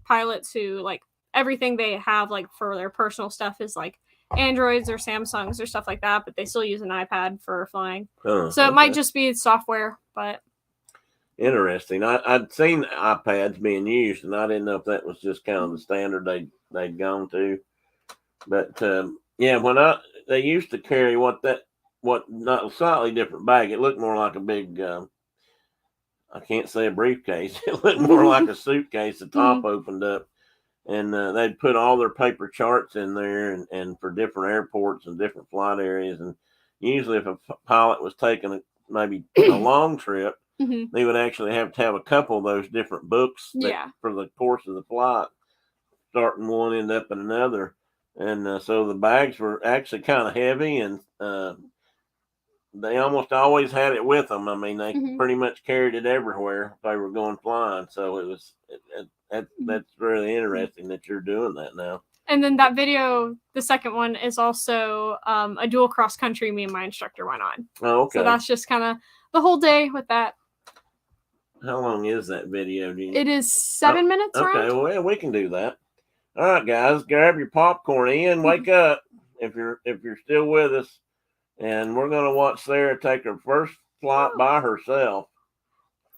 pilots who like everything they have like for their personal stuff is like Androids or Samsungs or stuff like that, but they still use an iPad for flying. So it might just be software, but interesting. I'd seen iPads being used, and I didn't know if that was just kind of the standard they'd gone to. But yeah, when they used to carry not a slightly different bag. It looked more like a big. I can't say a briefcase. It looked more like a suitcase. The top opened up, and they'd put all their paper charts in there, and for different airports and different flight areas. And usually, if a pilot was taking maybe a long trip, they would actually have to have a couple of those different books for the course of the flight, starting one end up in another. And so the bags were actually kind of heavy, and they almost always had it with them. I mean, they pretty much carried it everywhere if they were going flying. So it was that's really interesting that you're doing that now. And then that video, the second one, is also a dual cross country me and my instructor went on. Oh, okay. So that's just kind of the whole day with that. How long is that video? It is 7 minutes. Okay, around. well, we can do that. All right, guys, grab your popcorn. Ian, wake up if you're still with us, and we're gonna watch Sarah take her first flight by herself.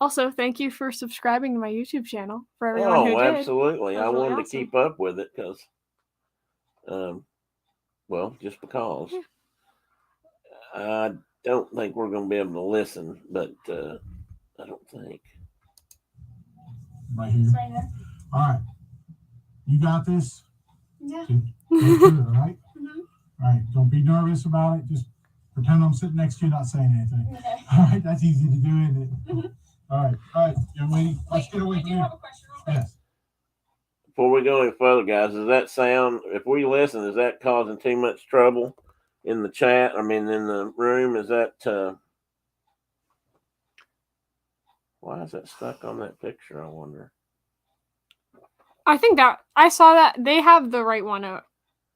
Also, thank you for subscribing to my YouTube channel for everyone who did. Absolutely. I really wanted awesome. to keep up with it because, well, just because. Yeah. I don't think we're going to be able to listen, but I don't think. Right here. Right there. All right. You got this? Yeah. Go through it, all right? Mhm. All right. Don't be nervous about it. Just pretend I'm sitting next to you, not saying anything. Okay. All right. That's easy to do, isn't it? All right. All right. Young lady, let's get away I from do you. have a question real quick. Yes. Before we go any further, guys, does that sound, if we listen, is that causing too much trouble in the chat? I mean, in the room, is that, why is that stuck on that picture, I wonder? I think that I saw that they have the right one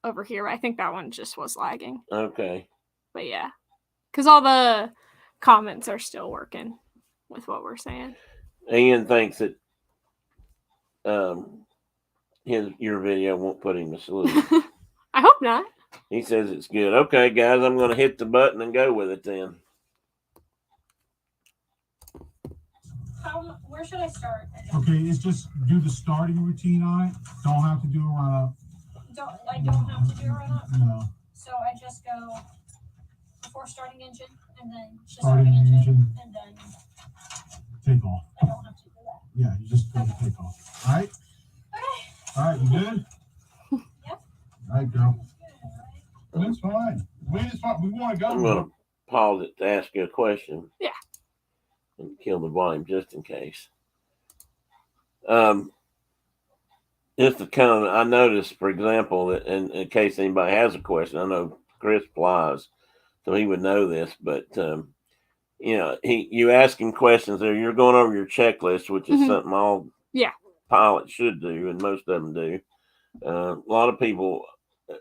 over here, but I think that one just was lagging. Okay. But yeah, because all the comments are still working with what we're saying. Ian thinks that your video won't put him to sleep. I hope not. He says it's good. Okay, guys, I'm going to hit the button and go with it then. Where should I start? Okay. It's just do the starting routine on it. Don't have to do a run up. I don't have to do a run up. No. So I just go before starting engine, and then Starting engine. and then Take off. I don't have to do that. Yeah. You just go to take off. All right. Okay. All right. You good? Yep. All right, girl. Good, That's fine. It's fine. We want to go. I'm going to pause it to ask you a question. Yeah. And kill the volume just in case. Just to kind of, I noticed, for example, that in case anybody has a question, I know Chris flies, so he would know this, but you ask him questions there, you're going over your checklist, which is something all pilots should do, and most of them do. A lot of people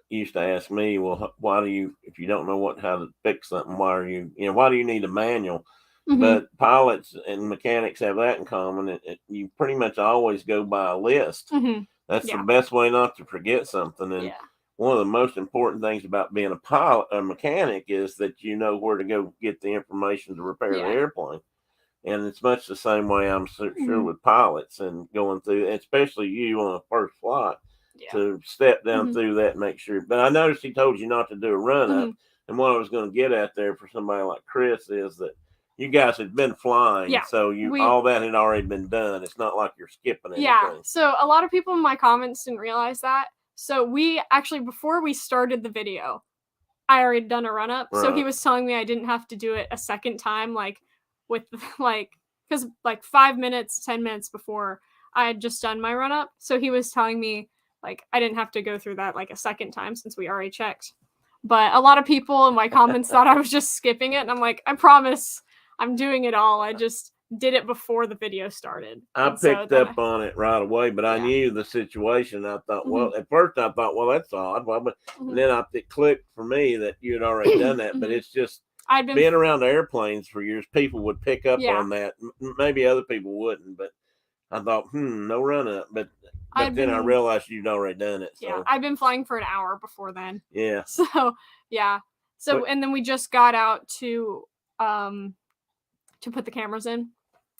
used to ask me, well, why do you, if you don't know how to fix something, why do you need a manual? But pilots and mechanics have that in common. You pretty much always go by a list. That's the best way not to forget something. And one of the most important things about being a mechanic, is that you know where to go get the information to repair the airplane. And it's much the same way, I'm sure, with pilots and going through, especially you on a first flight, to step down through that and make sure. But I noticed he told you not to do a run up. And what I was going to get at there for somebody like Chris is that you guys had been flying, Yeah, so all that had already been done. It's not like you're skipping anything. Yeah, so a lot of people in my comments didn't realize that. So we actually, before we started the video, I already done a run up. So he was telling me I didn't have to do it a second time, like with like, because like 5 minutes, 10 minutes before I had just done my run up. So he was telling me like I didn't have to go through that like a second time since we already checked. But a lot of people in my comments thought I was just skipping it. And I'm like, I promise I'm doing it all. I just did it before the video started. I picked up on it right away, but I knew the situation. I thought, well, at first I thought, well, that's odd. Well, but then it clicked for me that you had already done that. But it's just being around airplanes for years, people would pick up on that. Maybe other people wouldn't, but I thought, no run up. But then I realized you'd already done it. So. Yeah, I've been flying for an hour before then. Yeah. So yeah. So and then we just got out to put the cameras in.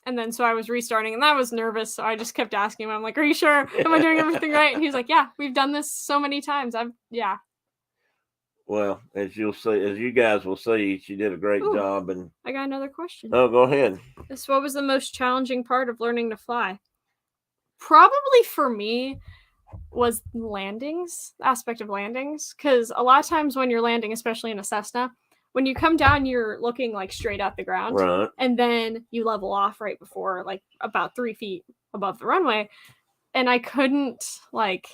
And then so I was restarting and I was nervous. So I just kept asking him, I'm like, are you sure? Am I doing everything right? And he's like, yeah, we've done this so many times. Well, as you guys will see, she did a great job. And I got another question. Oh, go ahead. What was the most challenging part of learning to fly? Probably for me was landings, the aspect of landings. Because a lot of times when you're landing, especially in a Cessna, when you come down, you're looking like straight at the ground. Right. And then you level off right before, like about 3 feet above the runway. And I couldn't like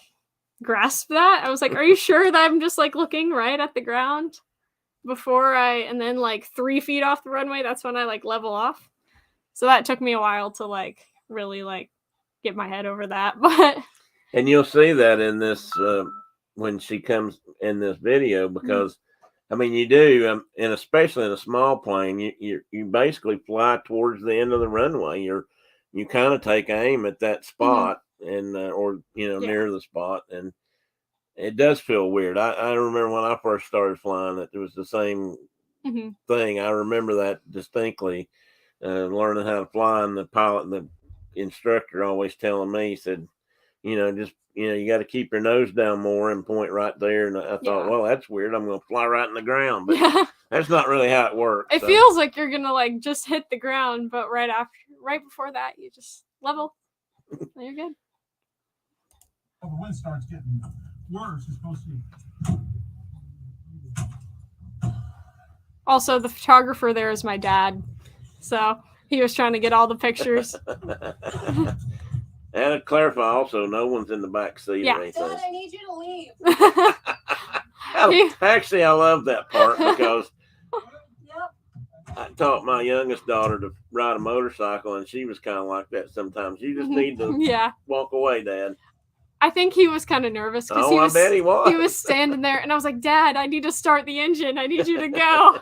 grasp that. I was like, are you sure that I'm just like looking right at the ground and then like 3 feet off the runway, that's when I like level off. So that took me a while to like really like get my head over that. And you'll see that in this when she comes in this video, because I mean, you do, and especially in a small plane, you basically fly towards the end of the runway. You kind of take aim at that spot and or near the spot, and it does feel weird. I remember when I first started flying that it was the same thing. I remember that distinctly. Learning how to fly, and the pilot and the instructor always telling me, he said, you got to keep your nose down more and point right there. And I thought, well, that's weird. I'm going to fly right in the ground. But that's not really how it works. It feels like you're going to like just hit the ground, but right before that, you just level. You're good. Well, the wind starts getting worse. It's supposed to be. Also, the photographer there is my dad. So he was trying to get all the pictures. And to clarify, also, no one's in the back seat or anything. Dad, I need you to leave. Actually, I love that part because I taught my youngest daughter to ride a motorcycle, and she was kind of like that sometimes. You just need to walk away, Dad. I think he was kind of nervous because I bet he was. He was standing there, and I was like, Dad, I need to start the engine. I need you to go.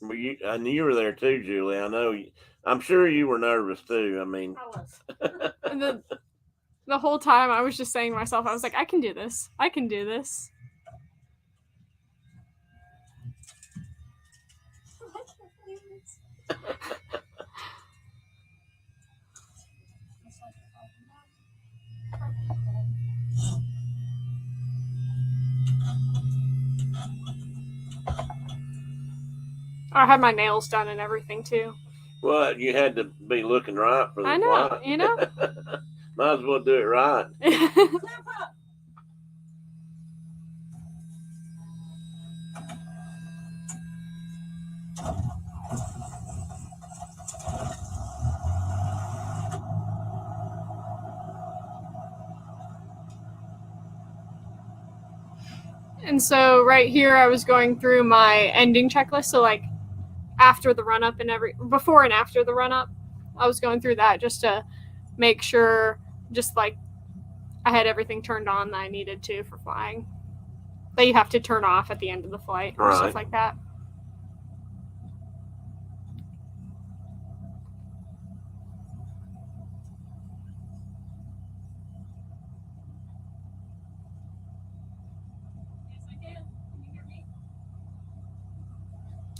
Well, I knew you were there too, Julie. I'm sure you were nervous too. I mean, I was. And the whole time I was just saying to myself, I was like, I can do this. I can do this. I had my nails done and everything too. Well, you had to be looking right for the flight. Might as well do it right. And so right here, I was going through my ending checklist. So like after the run up and before and after the run up, I was going through that just to make sure, just like I had everything turned on that I needed to for flying. That you have to turn off at the end of the flight or stuff like that.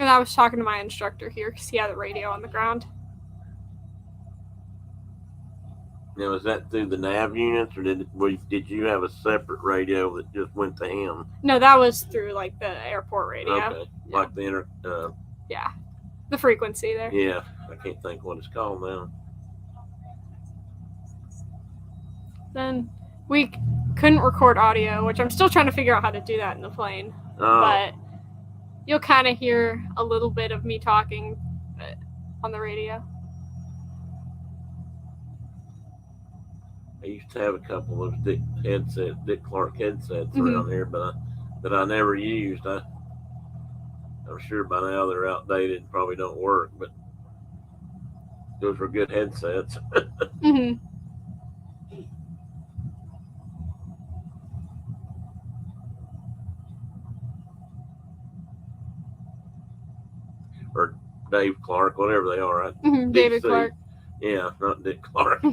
And I was talking to my instructor here because he had the radio on the ground. Now, is that through the nav units, or did you have a separate radio that just went to him? No, that was through like the airport radio. Okay, Yeah. like the Yeah, the frequency there. yeah, I can't think what it's called now. Then we couldn't record audio, which I'm still trying to figure out how to do that in the plane. Oh, But you'll kind of hear a little bit of me talking on the radio. I used to have a couple of those Dick Clark headsets Mhm. around here, but I never used. I'm sure by now they're outdated and probably don't work, but those were good headsets. Hmm. Or Dave Clark, whatever they are. David DC. Clark. Yeah, not Dick Clark.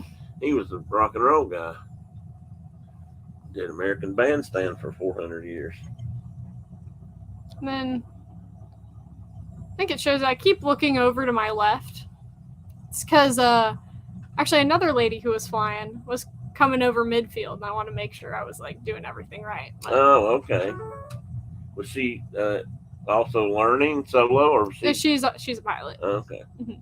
He was a rock and roll guy. Did American Bandstand for 400 years. And then I think it shows I keep looking over to my left. It's because actually another lady who was flying was coming over midfield, and I want to make sure I was like doing everything right. Oh, okay. Was she also learning solo, or was she? She's a pilot. Okay. Mhm.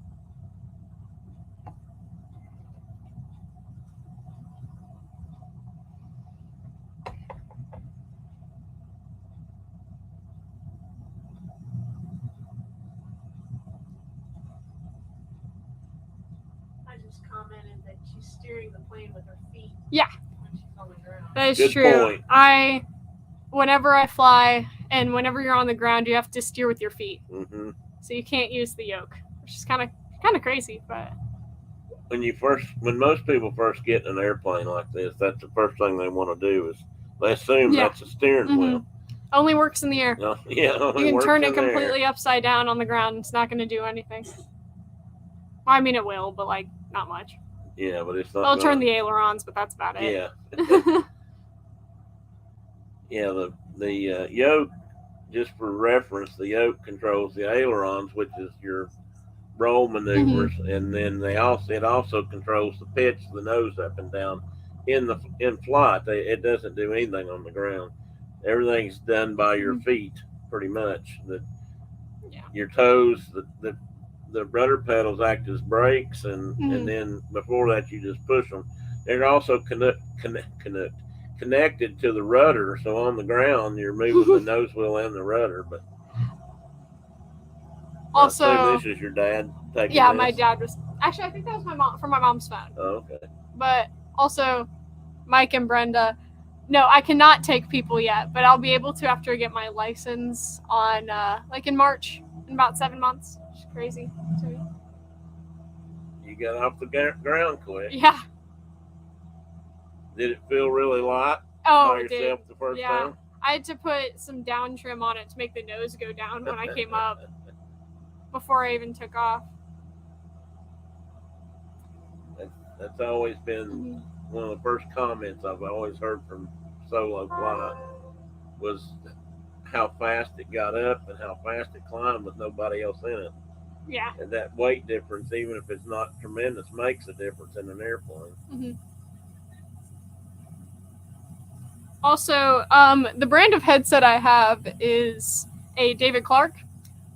I just commented that she's steering the plane with her feet. Yeah. When she's on the ground. That is Good true. point. Whenever I fly and whenever you're on the ground, you have to steer with your feet, Mm-hmm. so you can't use the yoke, which is kind of crazy, but When most people first get in an airplane like this, that's the first thing they want to do is they assume Yeah. that's a steering Mhm. wheel. only works in the air. No, yeah, only You can works turn it in there. completely upside down on the ground. It's not going to do anything. Well, I mean, it will, but like not much. Yeah, but it's not. It'll turn gonna- the ailerons, but that's about it. Yeah, yeah. The yoke, just for reference, the yoke controls the ailerons, which is your roll maneuvers, and then it also controls the pitch, the nose up and down in flight. It doesn't do anything on the ground. Everything's done by your feet, pretty much. Yeah. Your toes, the rudder pedals act as brakes, and then before that you just push them. They're also connected to the rudder, so on the ground you're moving the nose wheel and the rudder. But I assume Also, this is your dad taking yeah, this? my dad was actually. I think that was my mom from my mom's phone. Oh, okay. But also, Mike and Brenda. No, I cannot take people yet, but I'll be able to after I get my license on like in March, in about 7 months. Which is crazy to me. You got off the ground quick. Yeah. Did it feel really light Oh, by it did. yourself the first Yeah. time? I had to put some down trim on it to make the nose go down when I came up before I even took off. That's always been Mhm. one of the first comments I've always heard from solo flight was how fast it got up and how fast it climbed with nobody else in it. Yeah. And that weight difference, even if it's not tremendous, makes a difference in an airplane. Mm-hmm. Also, the brand of headset I have is a David Clark.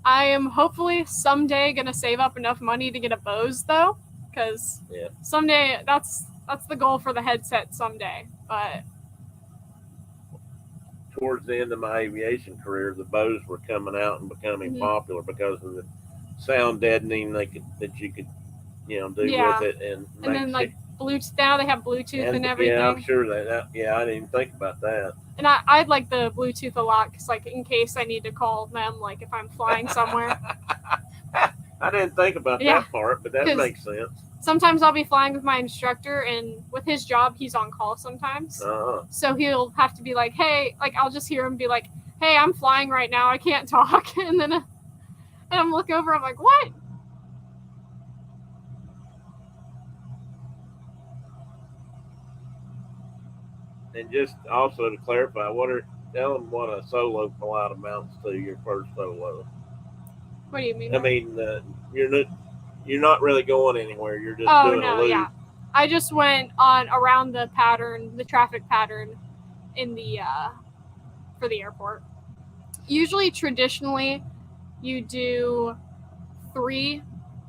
I am hopefully someday gonna save up enough money to get a Bose though, because Yeah. someday that's the goal for the headset someday. But Towards the end of my aviation career, the Bose were coming out and becoming Mhm. popular because of the sound deadening that you could do Yeah. with it, and then like Bluetooth now they have Bluetooth and everything. Yeah, I'm sure that. Yeah, I didn't even think about that. And I like the Bluetooth a lot because like in case I need to call them, like if I'm flying somewhere. I didn't think about Yeah. that part, but that 'Cause- makes sense. Sometimes I'll be flying with my instructor, and with his job, he's on call sometimes. So he'll have to be like, hey, like I'll just hear him be like, hey, I'm flying right now. I can't talk. And then I'm looking over. I'm like, what? And just also to clarify, tell them what a solo flight amounts to, your first solo. What do you mean? I mean, you're not really going anywhere. You're just Oh, doing no, a loop. yeah. I just went on around the pattern, the traffic pattern in the for the airport. Usually, traditionally, you do 3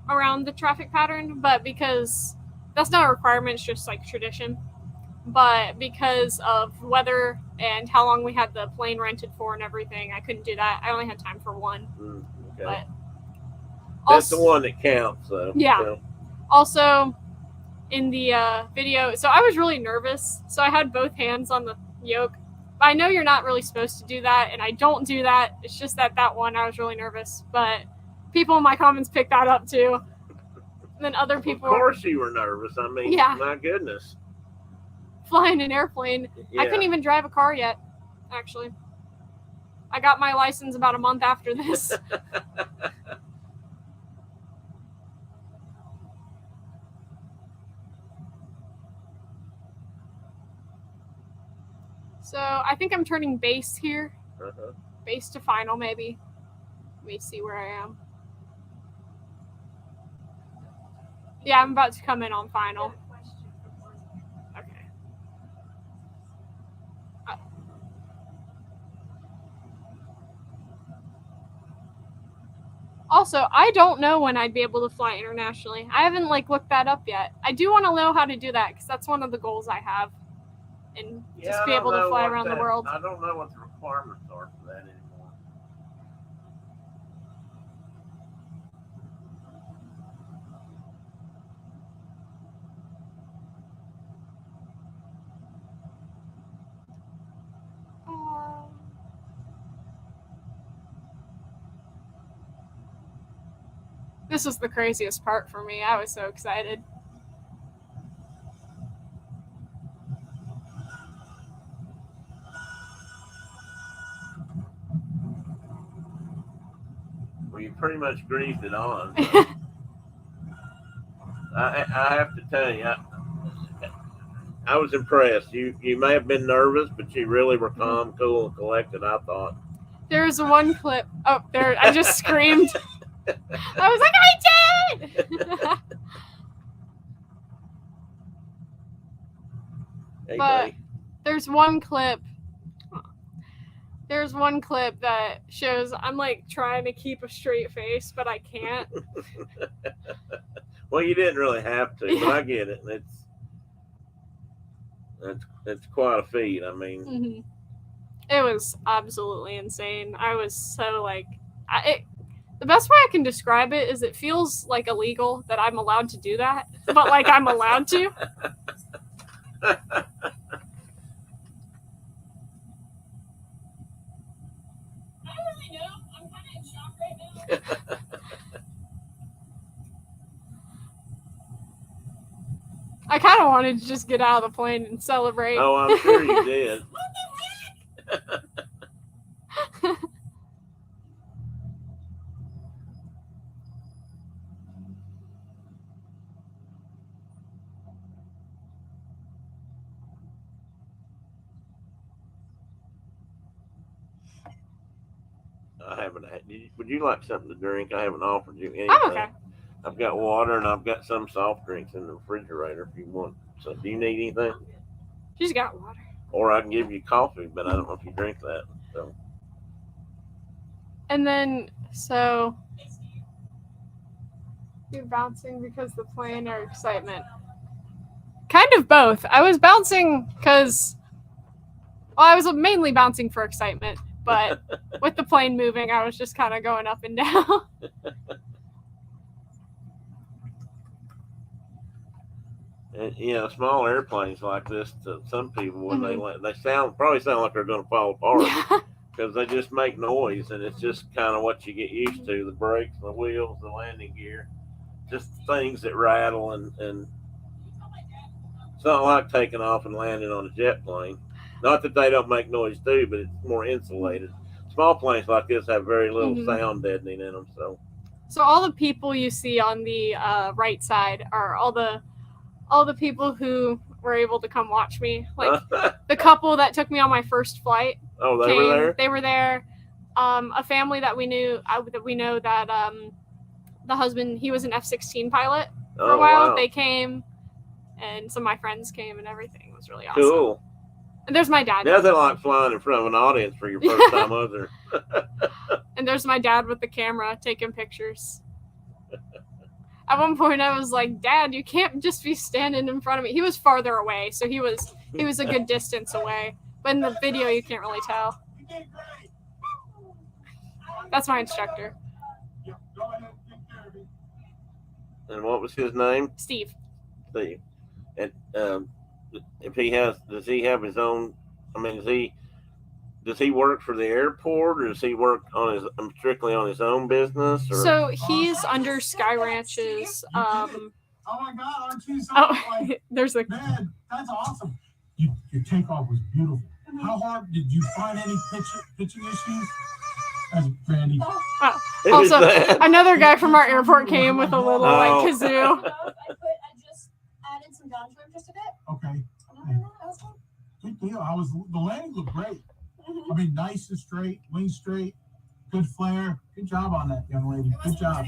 around the traffic pattern, but because that's not a requirement, it's just like tradition. But because of weather and how long we had the plane rented for and everything, I couldn't do that. I only had time for 1. Okay. But That's the one that counts, though. Yeah. So. Also, in the video, so I was really nervous. So I had both hands on the yoke. I know you're not really supposed to do that, and I don't do that. It's just that one, I was really nervous. But people in my comments picked that up too. And then other people. Of course you were nervous. I mean, Yeah. My goodness. Flying an airplane. Yeah. I couldn't even drive a car yet, actually. I got my license about a month after this. So I think I'm turning base here. Uh-huh. Base to final, maybe. Let me see where I am. Yeah, I'm about to come in on final. Okay. Also, I don't know when I'd be able to fly internationally. I haven't looked that up yet. I do want to know how to do that because that's one of the goals I have, and just be able to fly around the world. I don't know what the requirements are for that anymore. This was the craziest part for me. I was so excited. Well, you pretty much greased it on. I have to tell you, I was impressed. You may have been nervous, but you really were calm, cool, and collected, I thought. There was one clip. Oh, there! I just screamed. I was like, I did! Hey, But buddy. there's one clip that shows I'm trying to keep a straight face, but I can't. Well, you didn't really have to, but I get it. It's quite a feat. I mean, Mm-hmm. It was absolutely insane. I was so the best way I can describe it is it feels illegal that I'm allowed to do that, but I'm allowed to. I don't really know. I'm kind of in shock right now. I kind of wanted to just get out of the plane and celebrate. oh, I'm sure you did. I haven't. Would you like something to drink? I haven't offered you anything. I'm okay. I've got water and I've got some soft drinks in the refrigerator if you want. So, do you need anything? She's got water. Or I can give you coffee, but I don't know if you drink that. So. And then, so you're bouncing because the plane or excitement? Kind of both. I was bouncing because, I was mainly bouncing for excitement, but with the plane moving, I was just kind of going up and down. And, small airplanes like this, to some people, when they probably sound like they're going to fall apart because they just make noise, and it's just kind of what you get used to: the brakes, the wheels, the landing gear, just things that rattle, and it's not like taking off and landing on a jet plane. Not that they don't make noise too, but it's more insulated. Small planes like this have very little sound deadening in them. So all the people you see on the right side are all the people who were able to come watch me. The couple that took me on my first flight. Oh, they were there? They were there. A family that we know that the husband, he was an F-16 pilot for a while. Wow. They came, and some of my friends came and everything. It was really awesome. Cool. And there's my dad. Nothing like flying in front of an audience for your first time other. And there's my dad with the camera taking pictures. At one point, I was like, "Dad, you can't just be standing in front of me." He was farther away, so he was a good distance away. But in the video, you can't really tell. That's my instructor, And what was his name? Steve. Steve. And if he has, does he have his own? I mean, does he work for the airport, or does he work on his strictly on his own business? Or? So he's under Sky Ranch's. Oh my God, aren't you so There's a. man, that's awesome. Your takeoff was beautiful. How hard did you find any pitching issues? As Randy. Who's Also, that? another guy from our airport came with a little like kazoo. I just added some down trim just a bit. Okay, No, that was cool. good deal. The landing looked great. I mean, nice and straight, wing straight, good flare. Good job on that, young lady. Good job.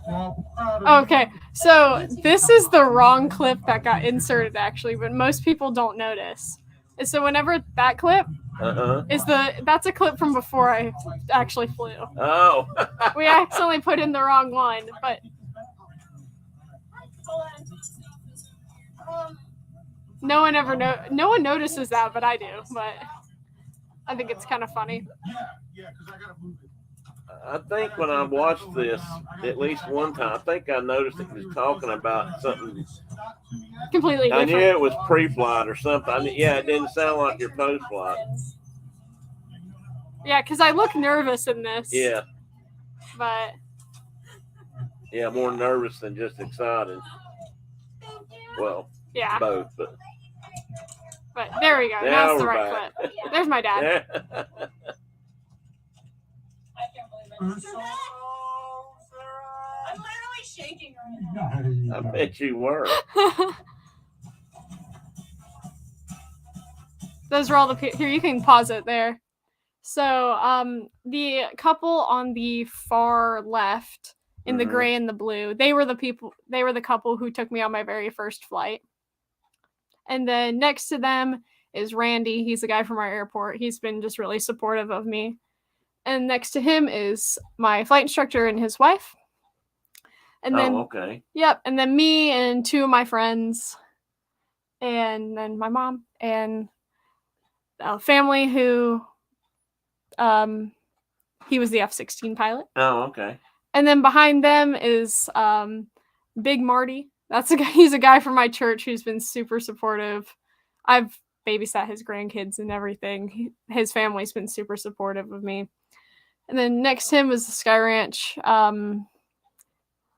Well, proud of you. Okay, so this is the wrong clip that got inserted actually, but most people don't notice. And so whenever that clip is that's a clip from before I actually flew. Oh. We accidentally put in the wrong one, but no one notices that, but I do. But I think it's kind of funny. Yeah, because I gotta move it. I think when I watched this at least one time, I think I noticed it was talking about something. Completely I knew different. it was pre-flight or something. Yeah, it didn't sound like your post-flight. Yeah, because I look nervous in this. Yeah, But yeah, more nervous than just excited. Well, yeah, both, but but there we go. Now That's the we're right back. clip. There's my dad. yeah. I can't believe it. I'm literally shaking right now. There you I go. bet you were. Those are all the here. You can pause it there. So, the couple on the far left in the Mhm. gray and the blue, they were the couple who took me on my very first flight. And then next to them is Randy. He's the guy from our airport. He's been just really supportive of me. And next to him is my flight instructor and his wife. And then, okay. yep, and then me and two of my friends, and then my mom and a family who, he was the F-16 pilot. Oh, okay. And then behind them is Big Marty. That's a guy. He's a guy from my church who's been super supportive. I've babysat his grandkids and everything. His family's been super supportive of me. And then next to him is the Sky Ranch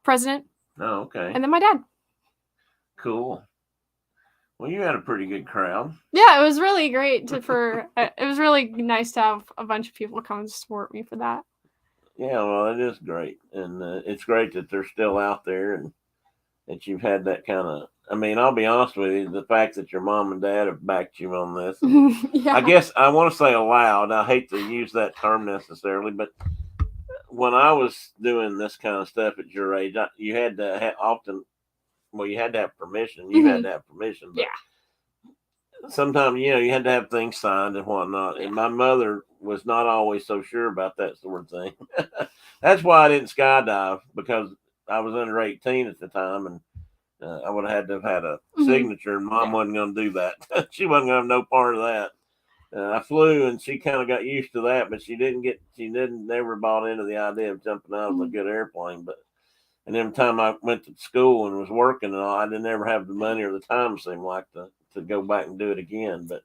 president, Oh, okay. and then my dad. Cool. Well, you had a pretty good crowd. Yeah, it was really great it was really nice to have a bunch of people come and support me for that. Yeah, well, it is great, and it's great that they're still out there, and that you've had that kind of. I mean, I'll be honest with you, the fact that your mom and dad have backed you on this. Yeah. I guess I want to say allowed. I hate to use that term necessarily, but when I was doing this kind of stuff at your age, you had to you had to have permission. You had to have permission. But sometimes, you had to have things signed and whatnot. And my mother was not always so sure about that sort of thing. That's why I didn't skydive, because I was under 18 at the time, and I would have had to have had a signature, and Mom wasn't going to do that. She wasn't going to have no part of that. I flew, and she kind of got used to that, but she never bought into the idea of jumping out of a good airplane. And every time I went to school and was working and all, I didn't ever have the money or the time, seemed like, to go back and do it again. But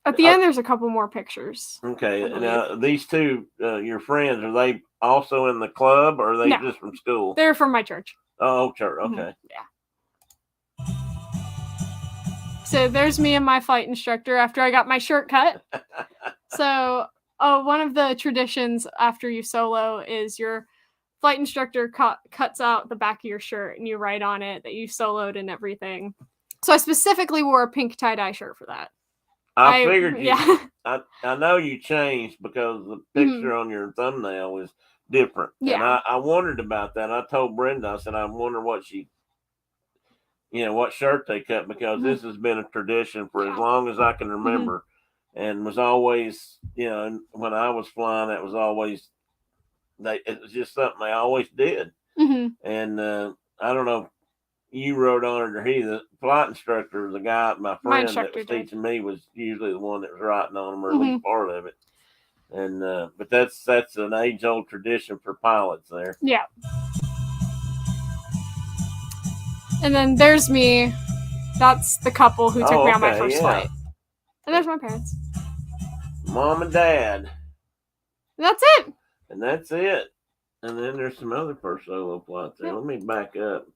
At the end, there's a couple more pictures. okay, now these two, your friends, are they also in the club, or are they No. just from school? They're from my church. Oh, sure. Okay. Yeah. So there's me and my flight instructor after I got my shirt cut. So one of the traditions after you solo is your flight instructor cuts out the back of your shirt and you write on it that you soloed and everything. So I specifically wore a pink tie-dye shirt for that. I figured you. Yeah. I know you changed because the picture on your thumbnail is different. Yeah. And I wondered about that. I told Brenda, I said, I wonder what she what shirt they cut, because Mhm. this has been a tradition for as Yeah. long as I can remember, and was always, and when I was flying, that was always it was just something they always did. Hmm. And I don't know if you wrote on it or he, the flight instructor, the guy, my friend that instructor was did. teaching me, was usually the one that was writing on them, or at Mhm. least part of it. And but that's an age old tradition for pilots there. Yeah. And then there's me. That's the couple who took me on my okay, first yeah. flight. And there's my parents. Mom and dad, And that's it. and that's it. And then there's some other first solo flights there. Yeah. Let me back up.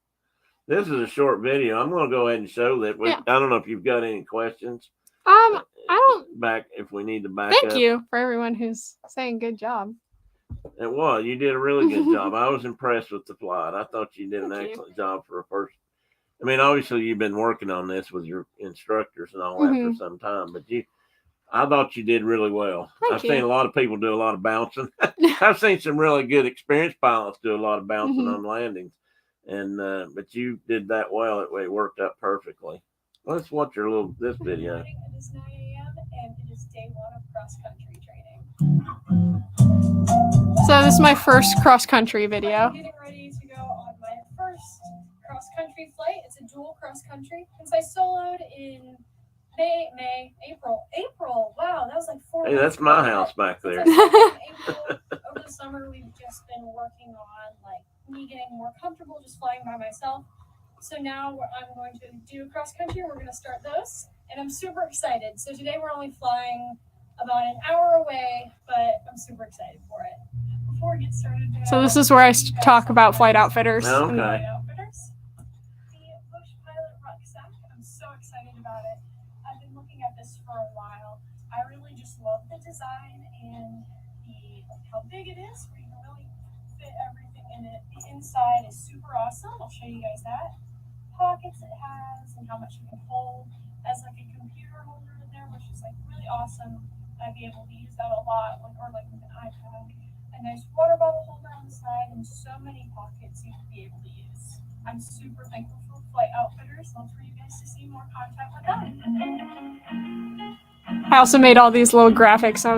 This is a short video. I'm going to go ahead and show that. Yeah. I don't know if you've got any questions. I don't. Back if we need to back up. Thank you for everyone who's saying good job. It was. You did a really good job. I was impressed with the flight. I thought you did an Thank you. excellent job for a first. I mean, obviously you've been working on this with your instructors and all that for Mhm. some time, but I thought you did really well. Thank I've you. seen a lot of people do a lot of bouncing. I've seen some really good experienced pilots do a lot of bouncing Mhm. on landings, and but you did that well. It worked out perfectly. Let's watch this video. It is 9 a.m. and it is day 1 of cross country training. So this is my first cross country video. I'm getting ready to go on my first cross country flight. It's a dual cross country. Since I soloed in April. Wow, that was like 4 Hey, months that's my ago. house back Since there. I soloed in April, over the summer we've just been working on like me getting more comfortable just flying by myself. So now I'm going to do cross country. We're going to start those, and I'm super excited. So today we're only flying about an hour away, but I'm super excited for it. Before we get started, So this is where I talk about Flight Outfitters. Oh, And okay. Outfitters. The Bush Pilot rucksack. I'm so excited about it. I've been looking at this for a while. I really just love the design and how big it is, where you can really fit everything in it. The inside is super awesome. I'll show you guys that. Pockets it has and how much you can hold. Has like a computer holder in there, which is like really awesome. I'd be able to use that a lot, or like with an iPad. A nice water bottle holder on the side, and so many pockets you could be able to use. I'm super thankful for Flight Outfitters. Love for you guys to see more content with them. I also made all these little graphics. I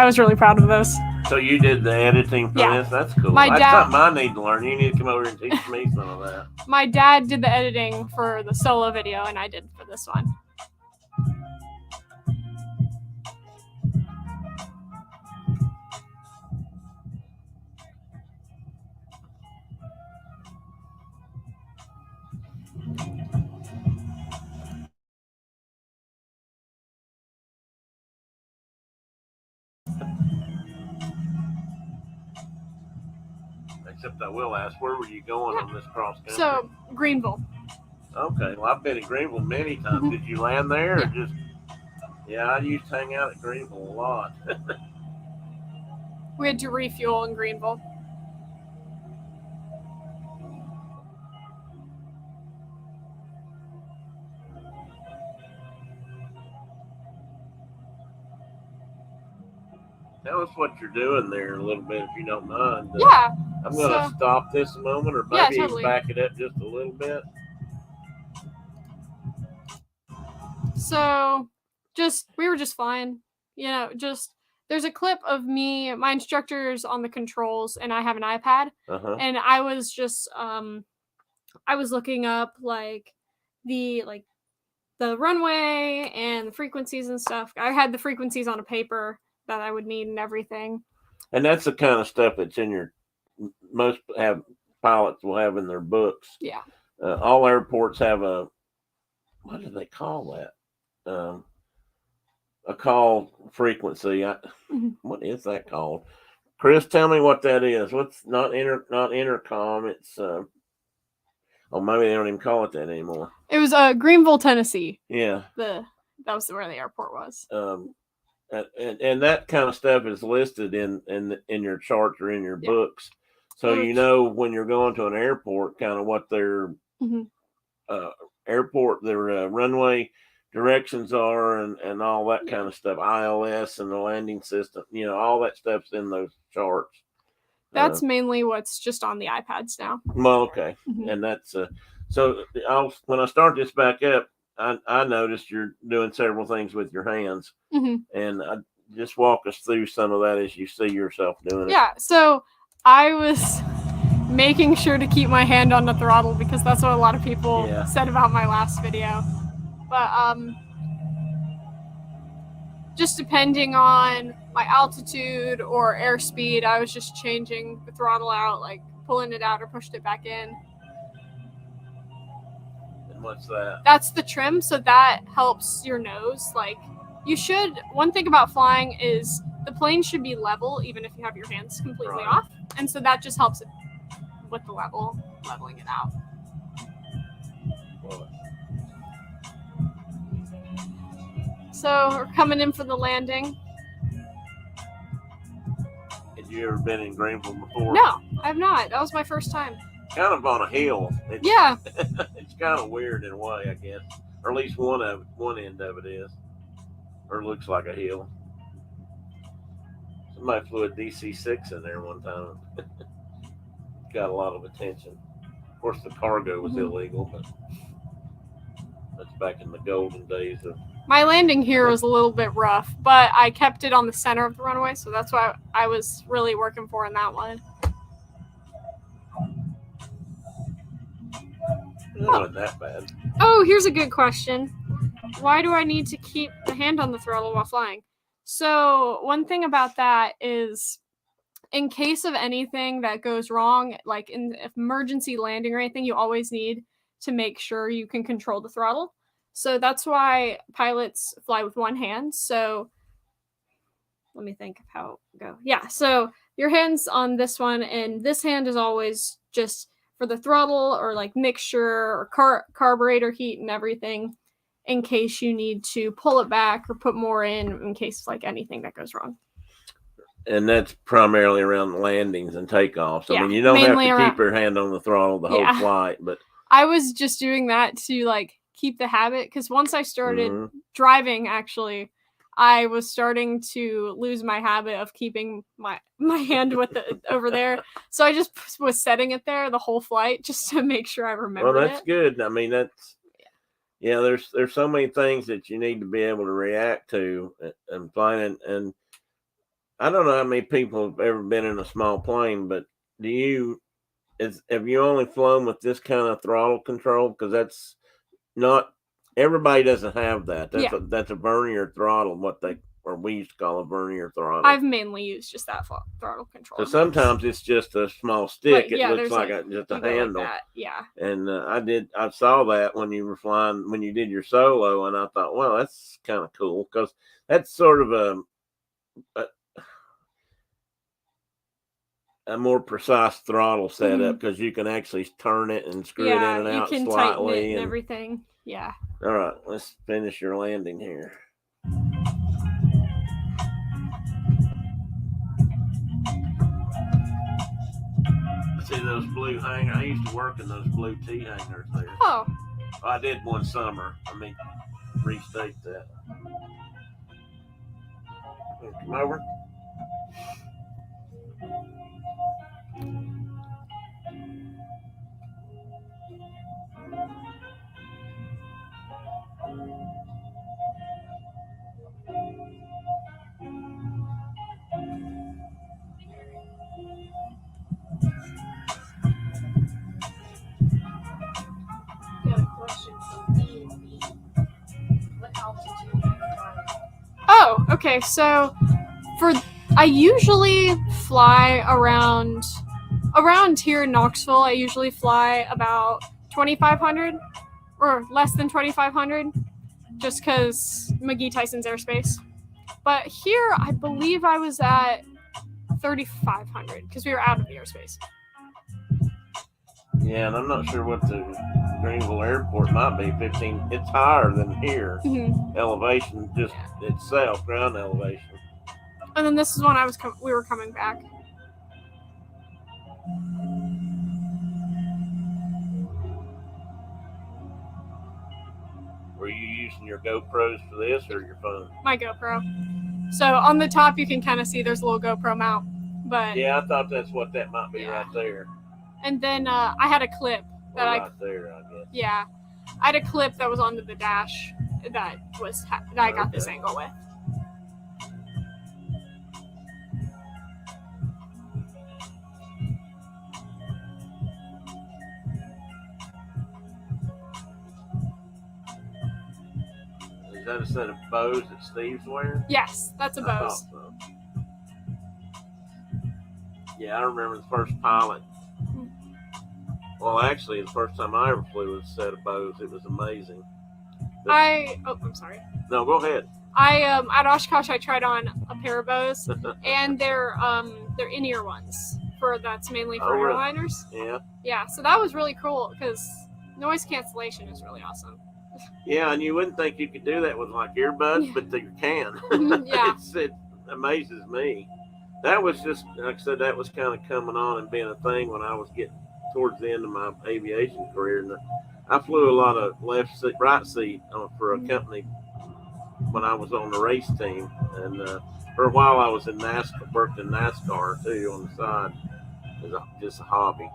was really proud of those. So you did the editing for Yeah. this? That's cool. My That's dad- something I need to learn. You need to come over and teach me some of that. My dad did the editing for the solo video, and I did for this one. Except I will ask, where were you going on this cross country? So Greenville. Okay, well, I've been in Greenville many times. Did you land there or just? Yeah, I used to hang out at Greenville a lot. We had to refuel in Greenville. Tell us what you're doing there a little bit, if you don't mind. Yeah. I'm going to stop this a moment, or Yeah, maybe totally. back it up just a little bit. So we were just flying. There's a clip of me, my instructor's on the controls, and I have an iPad. Uh-huh. And I was just I was looking up like the runway and the frequencies and stuff. I had the frequencies on a paper that I would need and everything. And that's the kind of stuff that's in most pilots will have in their books. Yeah. All airports have what do they call that? A call frequency. What is that called? Chris, tell me what that is. What's not intercom? It's maybe they don't even call it that anymore. It was Greenville, Tennessee. Yeah. That was where the airport was. And that kind of stuff is listed in your charts or in your books, so you know when you're going to an airport, kind of what their airport, their runway directions are, and all that kind of stuff. ILS and the landing system, all that stuff's in those charts. That's mainly what's just on the iPads now. Well, okay, Mhm. and that's So when I start this back up, I noticed you're doing several things with your hands, Mhm. and just walk us through some of that as you see yourself doing it. Yeah, so I was making sure to keep my hand on the throttle because that's what a lot of people Yeah. said about my last video. But just depending on my altitude or airspeed, I was just changing the throttle out, like pulling it out or pushed it back in. And what's that? That's the trim, so that helps your nose. Like, one thing about flying is the plane should be level even if you have your hands completely Right. off, and so that just helps it with the leveling it out. Well, So we're coming in for the landing. had you ever been in Greenville before? No, I have not. That was my first time. Kind of on a hill. Yeah. It's kind of weird in a way, I guess, or at least one end of it is, or looks like a hill. Somebody flew a DC-6 in there one time. Got a lot of attention. Of course, the cargo was illegal, but that's back in the golden days of. My landing here was a little bit rough, but I kept it on the center of the runway, so that's what I was really working for in that one. It wasn't that bad. Oh, here's a good question. Why do I need to keep the hand on the throttle while flying? So one thing about that is, in case of anything that goes wrong, like in emergency landing or anything, you always need to make sure you can control the throttle. So that's why pilots fly with one hand. So let me think of how it go. Yeah, so your hand's on this one, and this hand is always just for the throttle or like mixture or carburetor heat and everything, in case you need to pull it back or put more in case like anything that goes wrong. And that's primarily around landings and takeoffs. Yeah, I mean, you don't have to mainly keep your hand on the throttle the whole flight, but I was just doing that to like keep the habit, because once I started driving, actually, I was starting to lose my habit of keeping my hand with it over there. So I just was setting it there the whole flight just to make sure I remembered well, that's good. I mean, that's there's so many things that you need to be able to react to and flying. And I don't know how many people have ever been in a small plane, but have you only flown with this kind of throttle control? Because that's not everybody doesn't have that. That's a vernier throttle, we used to call a vernier throttle. I've mainly used just that throttle control. So sometimes it's just a small stick. But, it looks like just a handle. Like that. Yeah. And I saw that when you were flying, when you did your solo, and I thought, well, that's kind of cool, because that's sort of a more precise throttle setup, because you can actually turn it and screw it in and out you can slightly tighten it and everything. Yeah. All right, let's finish your landing here. See those blue hangers? I used to work in those blue T hangers there. Oh. I did one summer. Let me restate that. Come over. Got a question from me. What altitude are you flying? Oh, okay. So I usually fly around here in Knoxville. I usually fly about 2,500 or less than 2,500, just because McGee Tyson's airspace. But here, I believe I was at 3,500 because we were out of the airspace. Yeah, and I'm not sure what the Greenville Airport might be. 15. It's higher than here. Mm-hmm. Elevation, just itself, ground elevation. And then this is when we were coming back. Were you using your GoPros for this or your phone? My GoPro. So on the top, you can kind of see there's a little GoPro mount. But yeah, I thought that's what that might be right there. And then I had a clip that right there, I guess. Yeah, I had a clip that was onto the dash that I got this angle with. Is that a set of bows that Steve's wearing? Yes, that's a I thought Bose. so. Yeah, I remember the first pilot. Well, actually, the first time I ever flew with a set of bows, it was amazing. I'm sorry. No, go ahead. At Oshkosh I tried on a pair of Bose and they're in-ear ones that's mainly for really? airliners. Yeah. Yeah, so that was really cool because noise cancellation is really awesome. Yeah, and you wouldn't think you could do that with like earbuds, but you can. Yeah. It amazes me. That was just, like I said, that was kind of coming on and being a thing when I was getting towards the end of my aviation career. And I flew a lot of right seat for a company when I was on the race team. And for a while I was in NASCAR, worked in NASCAR too on the side as just a hobby.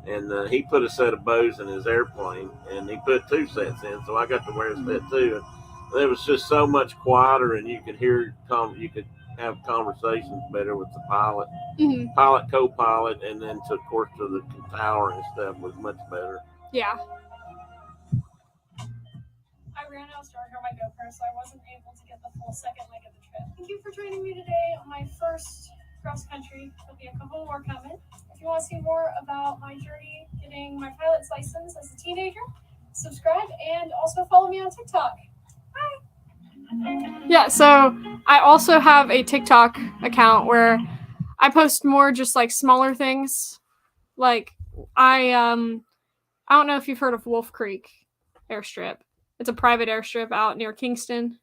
And he put a set of bows in his airplane, and he put 2 sets in, so I got to wear a set too. And it was just so much quieter, and you could you could have conversations better with the pilot, pilot, co-pilot, and then of course to the tower and stuff was much better. Yeah. I ran out of storage on my GoPro, so I wasn't able to get the full second leg of the trip. Thank you for joining me today on my first cross country. There'll be a couple more coming. If you want to see more about my journey getting my pilot's license as a teenager, subscribe and also follow me on TikTok. Yeah, so I also have a TikTok account where I post more just like smaller things. Like I don't know if you've heard of Wolf Creek Airstrip. It's a private airstrip out near Kingston.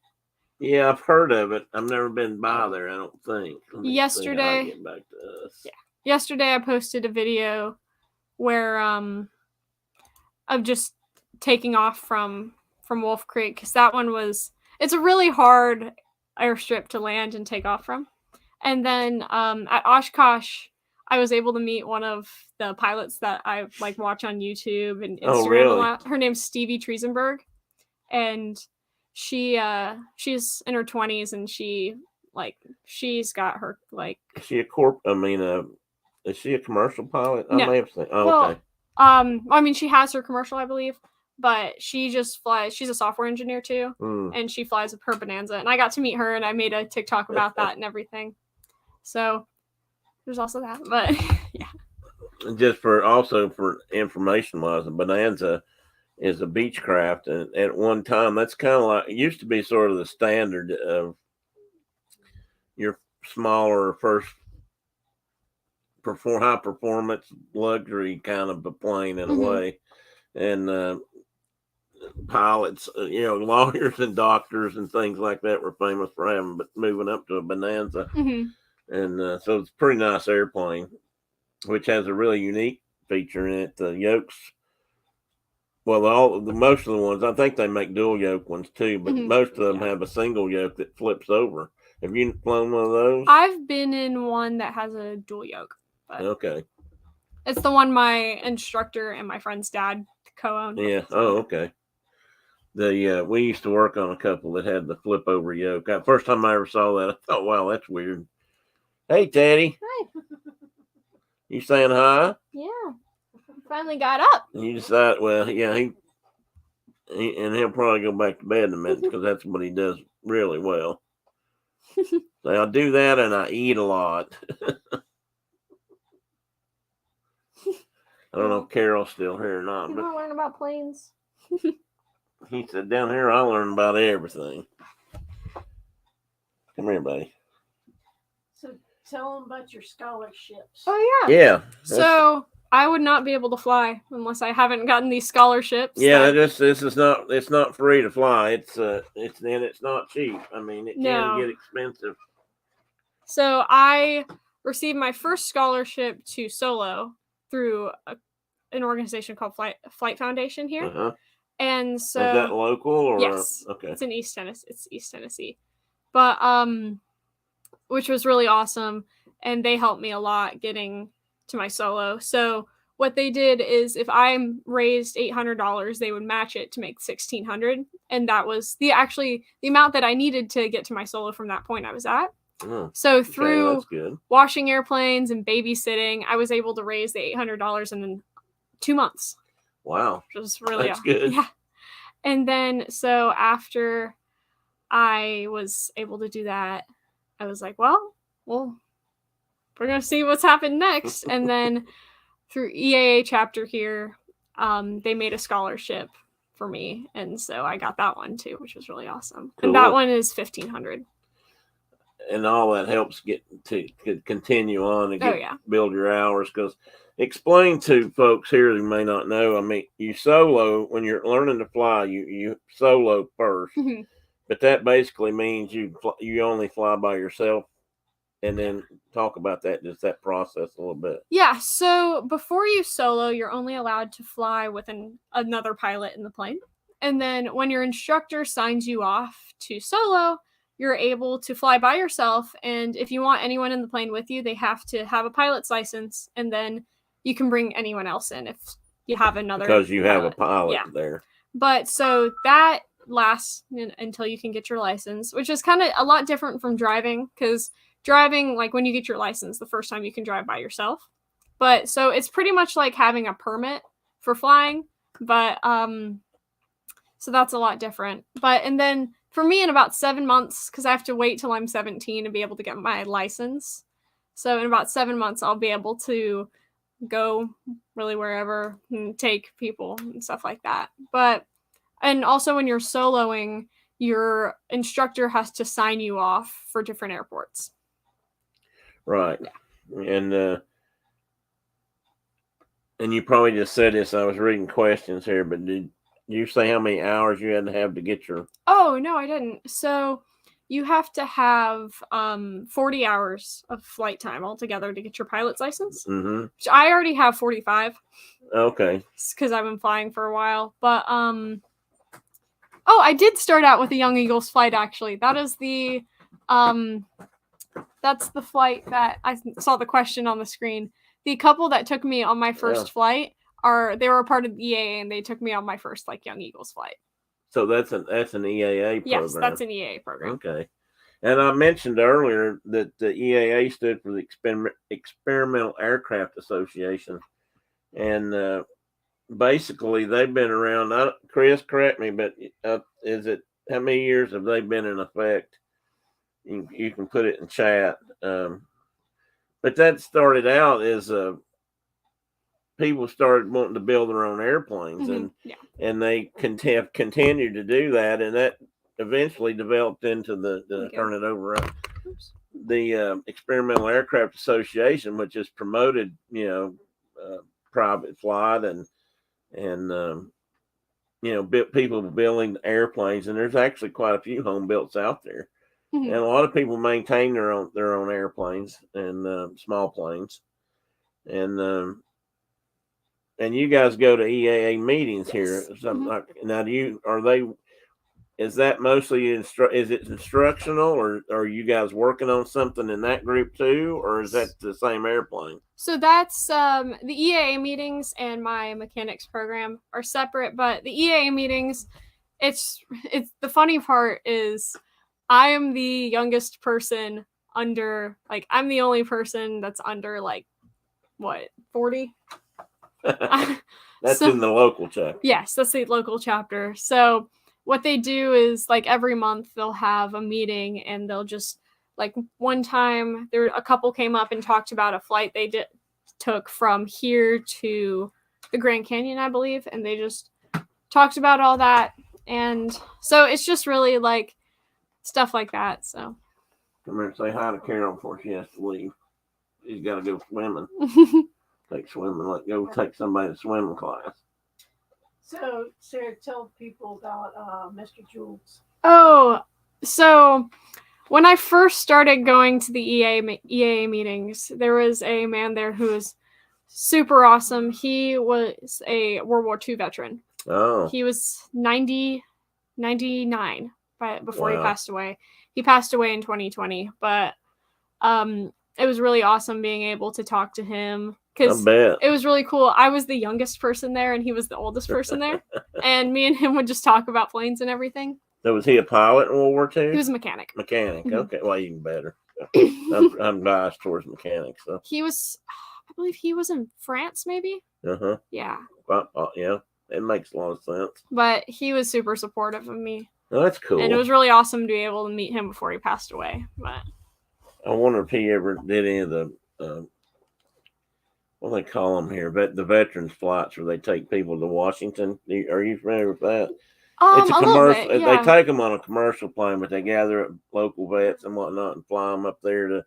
Yeah, I've heard of it. I've never been by there, I don't think. Yesterday, get back to us. Yeah. Yesterday I posted a video where of just taking off from Wolf Creek, because that one it's a really hard airstrip to land and take off from. And then at Oshkosh I was able to meet one of the pilots that I like watch on YouTube and Instagram. Oh, really? A lot. Her name's Stevie Triesenberg, and she's in her 20s, and she's got her like. Is she is she a commercial pilot? No. I may have seen. Oh, well, okay. I mean, she has her commercial, I believe, but she just flies. She's a software engineer too, and she flies her Bonanza. And I got to meet her, and I made a TikTok about that and everything. So there's also that, but yeah. Just for information wise, a Bonanza is a Beechcraft, and at one time that's kind of like, it used to be sort of the standard of your smaller first high performance luxury kind of a plane in a way. And pilots, lawyers and doctors and things like that were famous for having, but moving up to a Bonanza. And so it's a pretty nice airplane, which has a really unique feature in it. The yokes, well, most of the ones, I think they make dual yoke ones too, but most of them have a single yoke that flips over. Have you flown one of those? I've been in one that has a dual yoke. Okay. It's the one my instructor and my friend's dad co-owned. Yeah. Oh, okay. We used to work on a couple that had the flip over yoke. First time I ever saw that, I thought, wow, that's weird. Hey, Teddy. Hi. You saying hi? Yeah. Finally got up. You decide, well, yeah, and he'll probably go back to bed in a minute because that's what he does really well. So I do that and I eat a lot. I don't know if Carol's still here or not. You But want to learn about planes? he said, down here I learn about everything. Come here, buddy. So tell them about your scholarships. Oh, yeah. Yeah. So I would not be able to fly unless I haven't gotten these scholarships. Yeah, this is not, it's not free to fly. It's not cheap. I mean, it can get expensive. So I received my first scholarship to solo through an organization called Flight Foundation here. And so is that local or yes, okay. It's in East Tennessee. It's East Tennessee. But which was really awesome, and they helped me a lot getting to my solo. So what they did is if I raised $800, they would match it to make $1,600, and that was the amount that I needed to get to my solo from that point I was at. Oh, So okay, through that's good. washing airplanes and babysitting, I was able to raise the $800 in 2 months. Wow. Which was really That's good. Yeah. And then so after I was able to do that, I was like, well, we're gonna see what's happened next. And then through EAA chapter here, they made a scholarship for me, and so I got that one too, which was really awesome. And that Cool. one is $1,500. And all that helps get to continue on and Oh yeah. build your hours. Because explain to folks here who may not know. I mean, you solo when you're learning to fly. You solo first, Mhm. but that basically means you only fly by yourself. And then talk about just that process a little bit. Yeah, so before you solo, you're only allowed to fly with another pilot in the plane. And then when your instructor signs you off to solo, you're able to fly by yourself. And if you want anyone in the plane with you, they have to have a pilot's license. And then you can bring anyone else in if you have another Because you have a pilot Yeah. there. But so that lasts until you can get your license, which is kind of a lot different from driving, because driving, like when you get your license, the first time you can drive by yourself. But so it's pretty much like having a permit for flying, but so that's a lot different. But and then for me in about 7 months, because I have to wait till I'm 17 to be able to get my license. So in about 7 months, I'll be able to go really wherever and take people and stuff like that. But and also when you're soloing, your instructor has to sign you off for different airports. Right. And you probably just said this. I was reading questions here, but did you say how many hours you had to have to get your? Oh, no, I didn't. So you have to have 40 hours of flight time altogether to get your pilot's license. Mm-hmm. Which I already have 45. Okay. Because I've been flying for a while. But oh, I did start out with a Young Eagles flight, actually. That is the that's the flight that I saw the question on the screen. The couple that took me on my first flight they were a part of the EAA, and they took me on my first Young Eagles flight. So that's an EAA program. Yes, that's an EAA program. Okay. And I mentioned earlier that the EAA stood for the Experimental Aircraft Association, and basically they've been around. Chris, correct me, but is it how many years have they been in effect? You can put it in chat. But that started out as people started wanting to build their own airplanes, and they have continued to do that, and that eventually developed into the turn it over. The Experimental Aircraft Association, which has promoted private flight and people building airplanes, and there's actually quite a few home builts out there. And a lot of people maintain their own airplanes and small planes, and you guys go to EAA meetings here. Now, is that mostly is it instructional, or are you guys working on something in that group too, or is that the same airplane? So that's the EAA meetings and my mechanics program are separate, but the EAA meetings, it's the funny part is I am the youngest person under, I'm the only person that's under 40? That's in the local chapter. Yes, that's the local chapter. So what they do is every month they'll have a meeting, and they'll just one time a couple came up and talked about a flight they took from here to the Grand Canyon, I believe, and they just talked about all that. And so it's just really stuff like that. So come here and say hi to Carol before she has to leave. She's got to go swimming. Take somebody to swimming class. So, Sarah, tell people about Mr. Jules. Oh, so when I first started going to the EAA meetings, there was a man there who was super awesome. He was a World War II veteran. Oh. He was 99 before Wow. he passed away. He passed away in 2020, but it was really awesome being able to talk to him I because bet. it was really cool. I was the youngest person there and he was the oldest person there. And me and him would just talk about planes and everything. So was he a pilot in World War II? He was a mechanic. Mechanic. Mhm. Okay, well, even better. I'm biased towards mechanics. So. He was, I believe he was in France, maybe. Uh-huh. Yeah. Yeah, it makes a lot of sense. But he was super supportive of me. Oh, that's cool. And it was really awesome to be able to meet him before he passed away. But I wonder if he ever did any of the what do they call them here? But the veterans flights where they take people to Washington. Are you familiar with that? It's a little commercial. bit, yeah. They take them on a commercial plane, but they gather up local vets and whatnot and fly them up there to,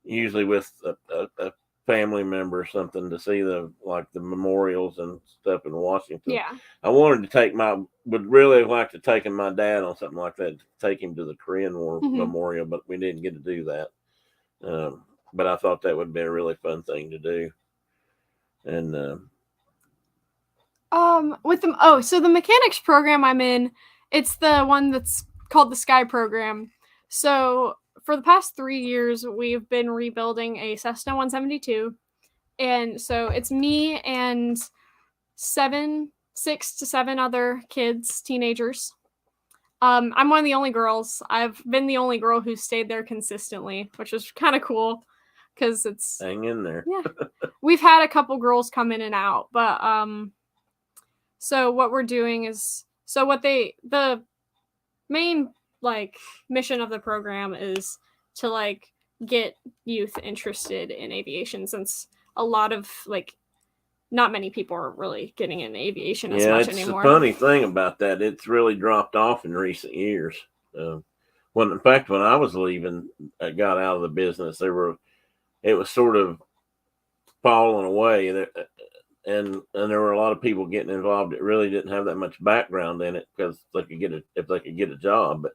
usually with a family member or something, to see the memorials and stuff in Washington. Yeah. I wanted to would really like to take my dad on something like that, to take him to the Korean War memorial, but we didn't get to do that. But I thought that would be a really fun thing to do. And so the mechanics program I'm in, it's the one that's called the Sky program. So for the past 3 years, we've been rebuilding a Cessna 172. And so it's me and 6 to 7 other kids, teenagers. I'm one of the only girls. I've been the only girl who stayed there consistently, which is kind of cool because it's hang in there. Yeah. We've had a couple girls come in and out, but so what we're doing is the main mission of the program is to get youth interested in aviation, since a lot of not many people are really getting into aviation as much anymore. The funny thing about that, it's really dropped off in recent years. In fact, when I was leaving, I got out of the business. It was sort of falling away, and there were a lot of people getting involved that really didn't have that much background in it because they could get a job. But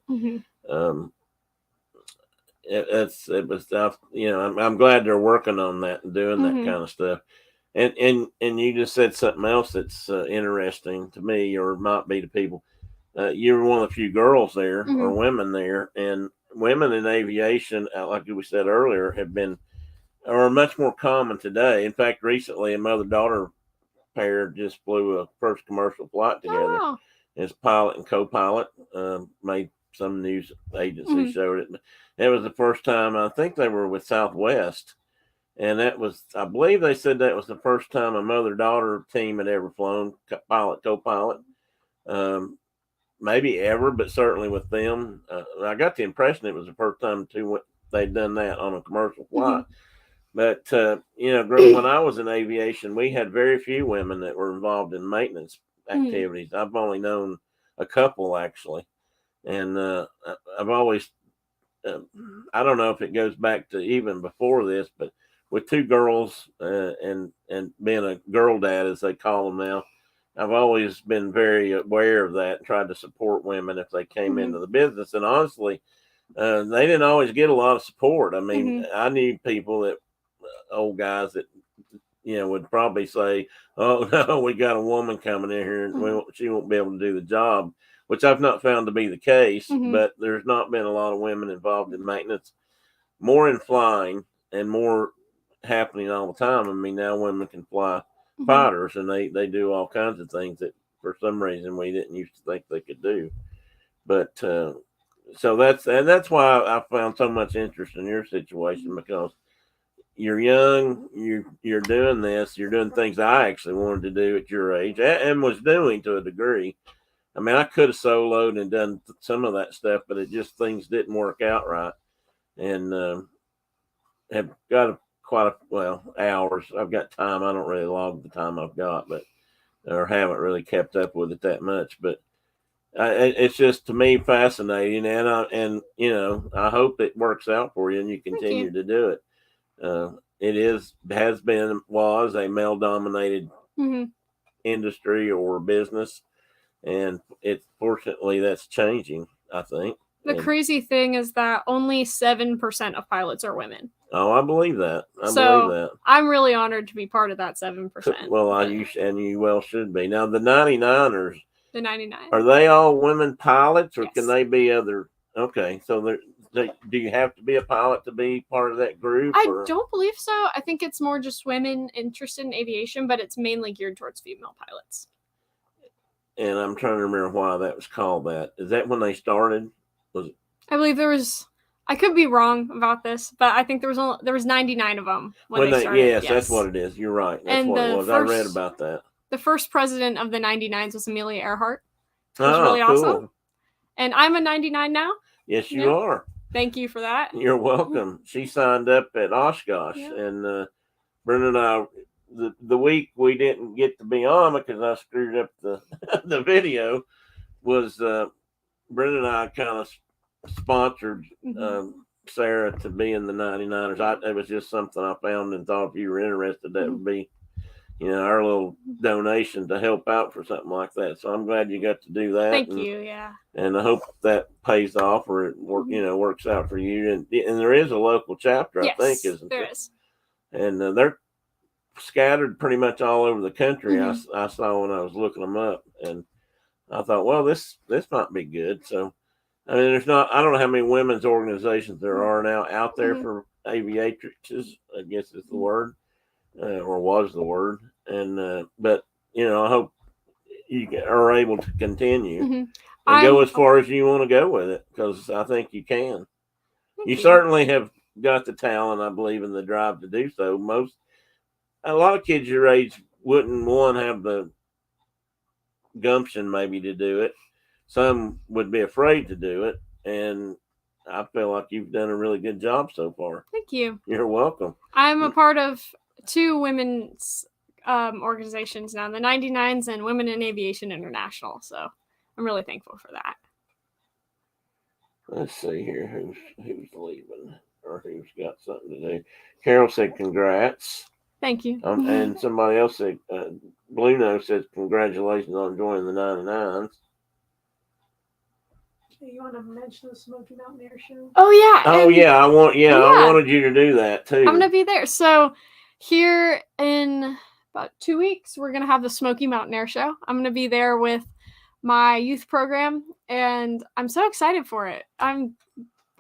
it was tough. I'm glad they're working on that and doing that kind of stuff. And you just said something else that's interesting to me, or might be to people. You were one of the few girls there, or women there, and women in aviation, like we said earlier, are much more common today. In fact, recently a mother-daughter pair just flew a first commercial flight together. Oh, wow. As pilot and co-pilot. Made some news agency showed it. It was the first time. I think they were with Southwest, and that was, I believe they said that was the first time a mother-daughter team had ever flown pilot co-pilot. Maybe ever, but certainly with them, I got the impression it was the first time they'd done that on a commercial flight. But, when I was in aviation, we had very few women that were involved in maintenance activities. I've only known a couple, actually. And I've always, I don't know if it goes back to even before this, but with 2 girls and being a girl dad, as they call them now, I've always been very aware of that and tried to support women if they came into the business. And honestly, they didn't always get a lot of support. I mean, I knew people that, old guys that, would probably say, "Oh no, we got a woman coming in here and she won't be able to do the job," which I've not found to be the case. But there's not been a lot of women involved in maintenance, more in flying, and more happening all the time. I mean, now women can fly fighters, and they do all kinds of things that for some reason we didn't used to think they could do. But so that's why I found so much interest in your situation, because you're young, you're doing this, you're doing things I actually wanted to do at your age and was doing to a degree. I mean, I could have soloed and done some of that stuff, but things didn't work out right. And have got hours. I've got time. I don't really log the time I've got, or haven't really kept up with it that much. But it's just, to me, fascinating, and I hope it works out for you and you continue to do it. It was a male-dominated industry or business, and fortunately that's changing, I think. The crazy thing is that only 7% of pilots are women. Oh, I believe that. I believe that. I'm really honored to be part of that 7%. Well, you well should be. Now, the 99ers. The 99. Are they all women pilots, or Yes. can they be other? Okay, so Do you have to be a pilot to be part of that group? I or? don't believe so. I think it's more just women interested in aviation, but it's mainly geared towards female pilots. And I'm trying to remember why that was called that. Is that when they started? I believe there was. I could be wrong about this, but I think there was 99 of them when they started. Yes, that's what it is. You're right. That's And what it the was. I read first- about that. The first president of the 99s was Amelia Earhart. It was Oh, really cool. awesome. And I'm a 99 now. Yes, you Yeah. are. Thank you for that. You're welcome. She signed up at Oshkosh, Yeah. and Brenda and I, the week we didn't get to be on because I screwed up the the video, was Brenda and I kind of sponsored Sarah to be in the 99ers. It was just something I found and thought if you were interested, that would be, our little donation to help out for something like that. So I'm glad you got to do that. Thank you. Yeah. And I hope that pays off, or it works out for you. And there is a local chapter, Yes, I think, isn't there there? is. And they're scattered pretty much all over the country. I saw when I was looking them up, and I thought, well, this might be good. So, I mean, I don't know how many women's organizations there are now out there for aviatrixes, I guess is the word, or was the word. And, but, I hope you are able to continue and go as far as you want to go with it, because I think you can. You certainly have got the talent, I believe, and the drive to do so. A lot of kids your age wouldn't have the gumption maybe to do it. Some would be afraid to do it, and I feel like you've done a really good job so far. Thank you. You're welcome. I'm a part of 2 women's organizations now, the 99s and Women in Aviation International. So I'm really thankful for that. Let's see here who's leaving or who's got something to do. Carol said congrats. Thank you. And somebody else said, Blue Nose says congratulations on joining the 99s. You want to mention the Smoky Mountain Air Show? Oh yeah. Oh yeah, I wanted you to do that too. I'm gonna be there. So here in about 2 weeks, we're gonna have the Smoky Mountain Air Show. I'm gonna be there with my youth program, and I'm so excited for it.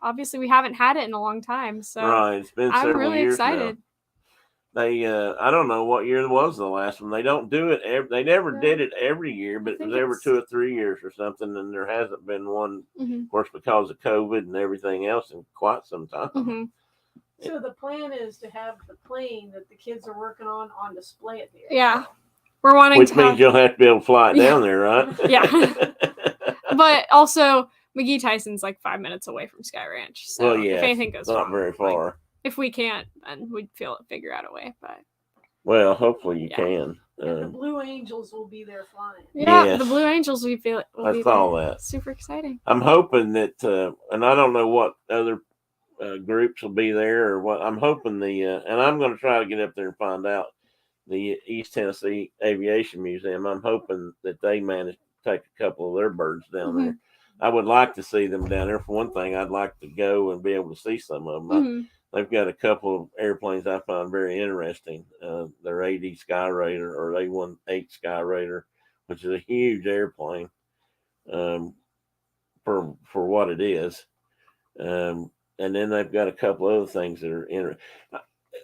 Obviously we haven't had it in a long time, so right. It's been several I'm really years excited. Now. They, I don't know what year was the last one. They don't do it. They never did it every year, but it was every 2 or 3 years or something. And there hasn't been one, of course, because of COVID and everything else in quite some time. So the plan is to have the plane that the kids are working on display at the airport. Yeah, we're wanting Which means you'll have to be able to fly it down there, right? Yeah. But also, McGee Tyson's like 5 minutes away from Sky Ranch. So well, yeah, if anything goes not wrong, very far. Like, if we can't, then we'd figure out a way. But well, hopefully you can. The Blue Angels will be there flying. Yeah, yes. The Blue Angels will be I saw that. Super exciting. I'm hoping that, and I don't know what other groups will be there or what. I'm hoping and I'm going to try to get up there and find out, the East Tennessee Aviation Museum. I'm hoping that they manage to take a couple of their birds down there. I would like to see them down there. For one thing, I'd like to go and be able to see some of them. They've got a couple of airplanes I find very interesting. Their AD Skyraider or A18 Skyraider, which is a huge airplane for what it is. And then they've got a couple other things that are interesting.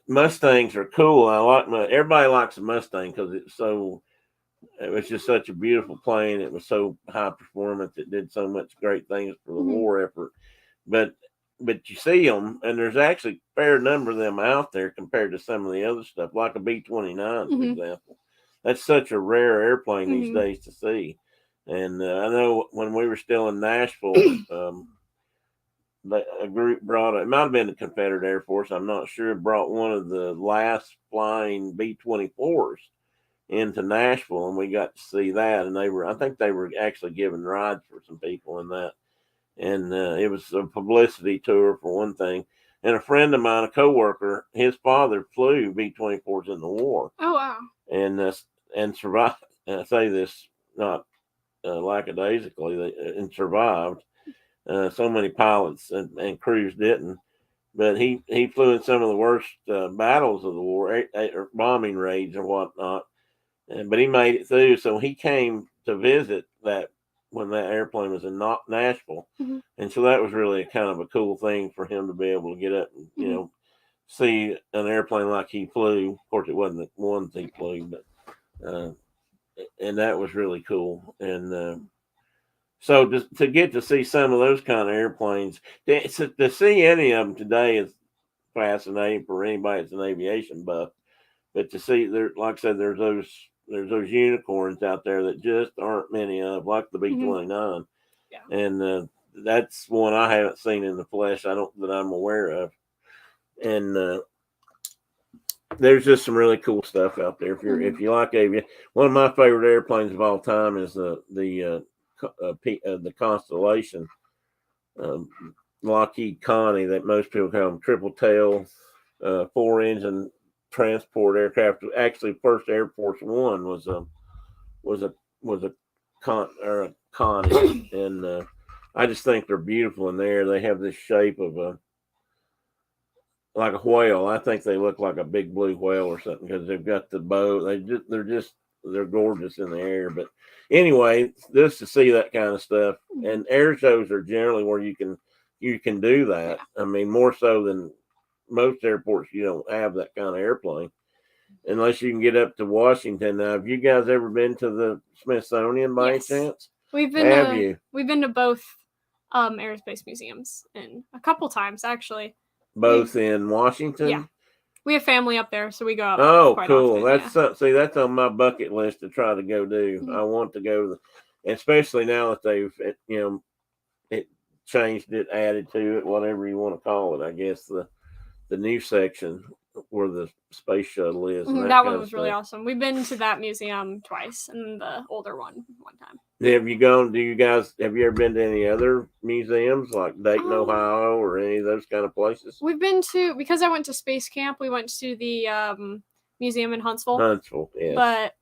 Mustangs are cool. Everybody likes a Mustang because it was just such a beautiful plane. It was so high performance. It did so much great things for the war effort. But you see them, and there's actually a fair number of them out there compared to some of the other stuff, like a B-29, for example. That's such a rare airplane these days to see. And I know when we were still in Nashville, a group brought it might have been the Confederate Air Force, I'm not sure, brought one of the last flying B-24s into Nashville, and we got to see that. And I think they were actually giving rides for some people in that. And it was a publicity tour for one thing. And a friend of mine, a coworker, his father flew B-24s in the war. Oh wow! And survived. And I say this not lackadaisically, and survived. So many pilots and crews didn't. But he flew in some of the worst battles of the war, or bombing raids or whatnot. But he made it through. So he came to visit that when that airplane was in Nashville, Mhm. and so that was really kind of a cool thing for him to be able to get up and Mhm. see an airplane like he flew. Of course, it wasn't the one he flew, but and that was really cool. And so to get to see some of those kind of airplanes, to see any of them today is fascinating for anybody that's an aviation buff. But to see there, like I said, there's those unicorns out there that just aren't many of, like the B-29, Yeah. and that's one I haven't seen in the flesh. That I'm aware of, and there's just some really cool stuff out there. If you like aviation, one of my favorite airplanes of all time is the Constellation, Lockheed Connie, that most people call them triple tail, 4-engine transport aircraft. Actually, first Air Force One was a Connie, and I just think they're beautiful in there. They have this shape of like a whale. I think they look like a big blue whale or something because they've got the bow. They're gorgeous in the air. But anyway, just to see that kind of stuff, and air shows are generally where you can do that. I mean, more so than most airports. You don't have that kind of airplane unless you can get up to Washington. Now, have you guys ever been to the Smithsonian by any Yes. chance? We've been to both aerospace museums and a couple times actually. Both in Washington? Yeah. We have family up there, so we go up. Oh, quite cool. often, See, that's on my bucket list to try to go do. Mhm. I want to go to especially now that they've, it changed it, added to it, whatever you want to call it. I guess the new section where the space shuttle is. And that one was really awesome. We've been to that museum twice, and the older one time. Have you ever been to any other museums like Dayton, Ohio, or any of those kind of places? We've been to, because I went to space camp, we went to the museum in Huntsville. Huntsville, yes. But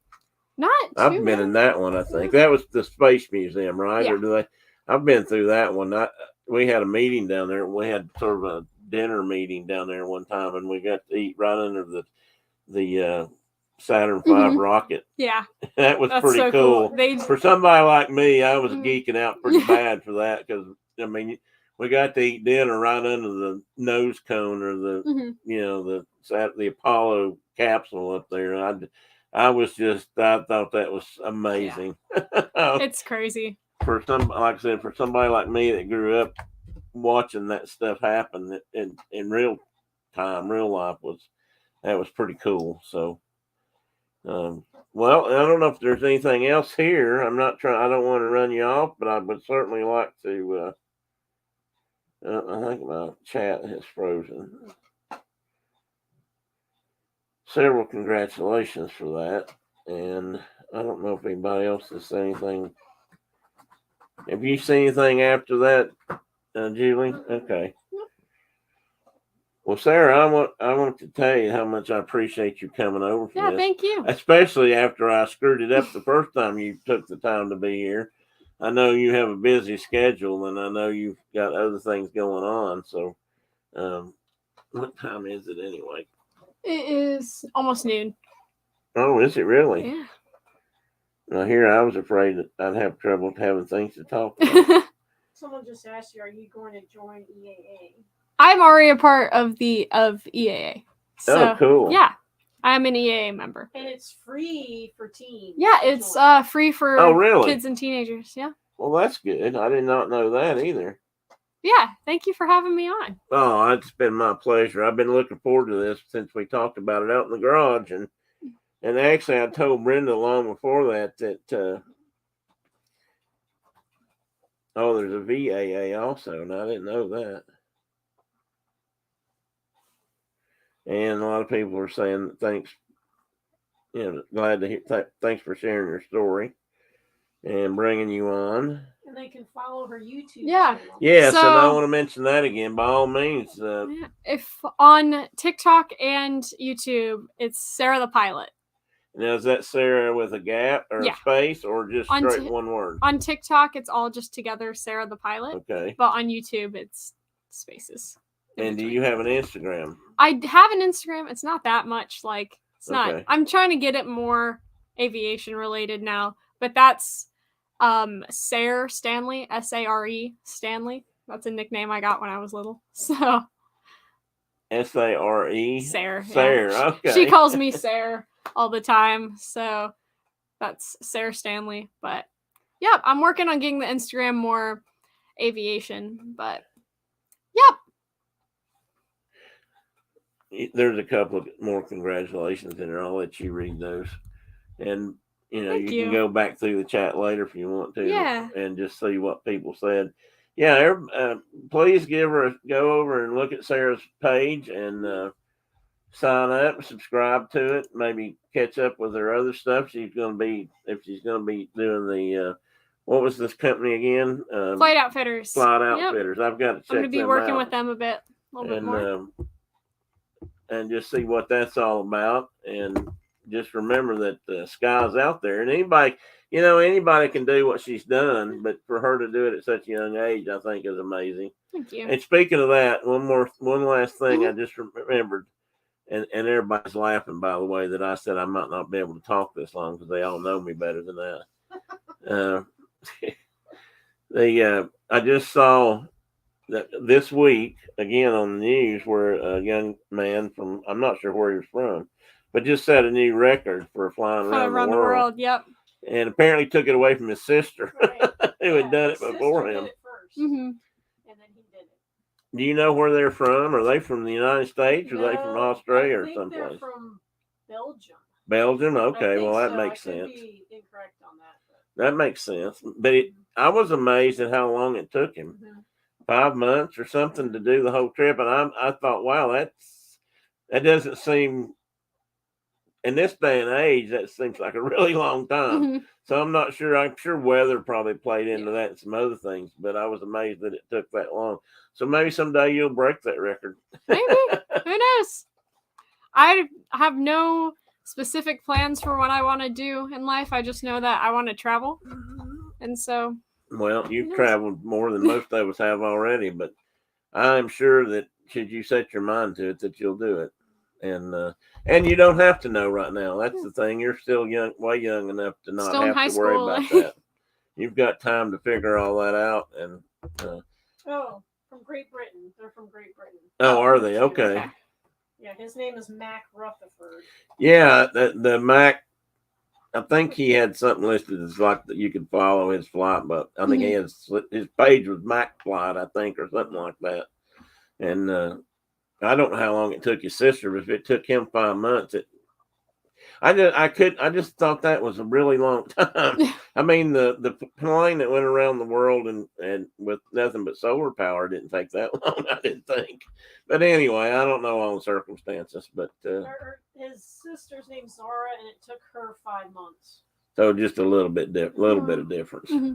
not I've too been bad. in that one, I think. That was the Space Museum, right? Yeah. Or do they? I've been through that one. We had a meeting down there. We had sort of a dinner meeting down there one time, and we got to eat right under the Saturn V rocket. Yeah. That's pretty so cool. For somebody like me, I was geeking out pretty bad for that because, I mean, we got to eat dinner right under the nose cone or the Apollo capsule up there. And I thought that was amazing. Yeah. It's crazy. Like I said, for somebody like me that grew up watching that stuff happen in real time, real life, that was pretty cool. So, well, I don't know if there's anything else here. I don't want to run you off, but I would certainly like to. I think my chat has frozen. Several congratulations for that. And I don't know if anybody else has said anything. Have you seen anything after that, Julie? Okay. Well, Sarah, I want to tell you how much I appreciate you coming over for this. Thank you. Especially after I screwed it up the first time you took the time to be here. I know you have a busy schedule, and I know you've got other things going on. So, what time is it anyway? It is almost noon. Oh, is it really? Yeah. Now, here I was afraid that I'd have trouble having things to talk about. Someone just asked you, are you going to join EAA? I'm already a part of EAA. So, cool. Yeah, I'm an EAA member. And it's free for teens. Yeah, it's free for kids and teenagers. Yeah. Well, that's good. I did not know that either. Yeah, thank you for having me on. Oh, it's been my pleasure. I've been looking forward to this since we talked about it out in the garage, and actually, I told Brenda long before that there's a VAA also, and I didn't know that. And a lot of people are saying thanks. Glad to hear. Thanks for sharing your story and bringing you on. And they can follow her YouTube Yeah. channel. Yes, and I want to mention that again. By all means. If on TikTok and YouTube, it's Sarah the Pilot. Now, is that Sarah with a gap or a space or just straight one word? On TikTok, it's all just together, Sarah the Pilot. Okay. But on YouTube, it's spaces. And do you have an Instagram? I have an Instagram. It's not that much. It's not. I'm trying to get it more aviation related now. But that's Sare Stanley, Sare Stanley. That's a nickname I got when I was little. So Sare. Sare. Sare. Yeah. Okay. She calls me Sare all the time. So that's Sare Stanley. But yeah, I'm working on getting the Instagram more aviation. But yep. There's a couple of more congratulations in there. I'll let you read those. And you know, Thank you can you. go back through the chat later if you want to. Yeah. And just see what people said. Yeah, please go over and look at Sarah's page and sign up, subscribe to it, maybe catch up with her other stuff. She's going to be doing the what was this company again? Flight Outfitters. Flight Yep. Outfitters. I've got to check I'm going to be them working out. with them a little bit more. And just see what that's all about. And just remember that the sky's out there, and anybody can do what she's done, but for her to do it at such a young age, I think is amazing. Thank you. And speaking of that, one last thing I just remembered, and everybody's laughing, by the way, that I said I might not be able to talk this long because they all know me better than that. I just saw that this week again on the news where a young man from, I'm not sure where he was from, but just set a new record for flying around the world. Yep. And apparently took it away from his sister Right. who had done it his before sister him. did it first, Mm-hmm. and then he did it. Do you know where they're from? Are they from the United States? Or are they from No, Australia I or think someplace? they're from Belgium. Belgium? I Okay, think well, that so. makes I could sense. be incorrect on that. But. That makes sense. But I was amazed at how long it took him. Mm-hmm. 5 months or something to do the whole trip. And I thought, wow, that doesn't seem, in this day and age, that seems like a really long time. Mm-hmm. So I'm sure weather probably played into that and some other things, but I was amazed that it took that long. So maybe someday you'll break that record. Maybe. Who knows? I have no specific plans for what I want to do in life. I just know that I want to travel. And so. Well, you've traveled more than most of us have already, but I'm sure that should you set your mind to it, that you'll do it. And you don't have to know right now. That's the thing. You're still young, way young enough to not Still in have high to worry school. about that. You've got time to figure all that out. And Oh, from Great Britain. They're from Great Britain. oh, are they? Okay. Yeah, his name is Mac Rutherford. Yeah, the Mac. I think he had something listed as like that you could follow his flight, but I think his page was Mac Flight, I think, or something like that. And I don't know how long it took his sister, but if it took him 5 months, I just thought that was a really long time. I mean, the plane that went around the world and with nothing but solar power didn't take that long, I didn't think. But anyway, I don't know all the circumstances, but His sister's name's Zara, and it took her 5 months. So just a little bit of difference. Mm-hmm.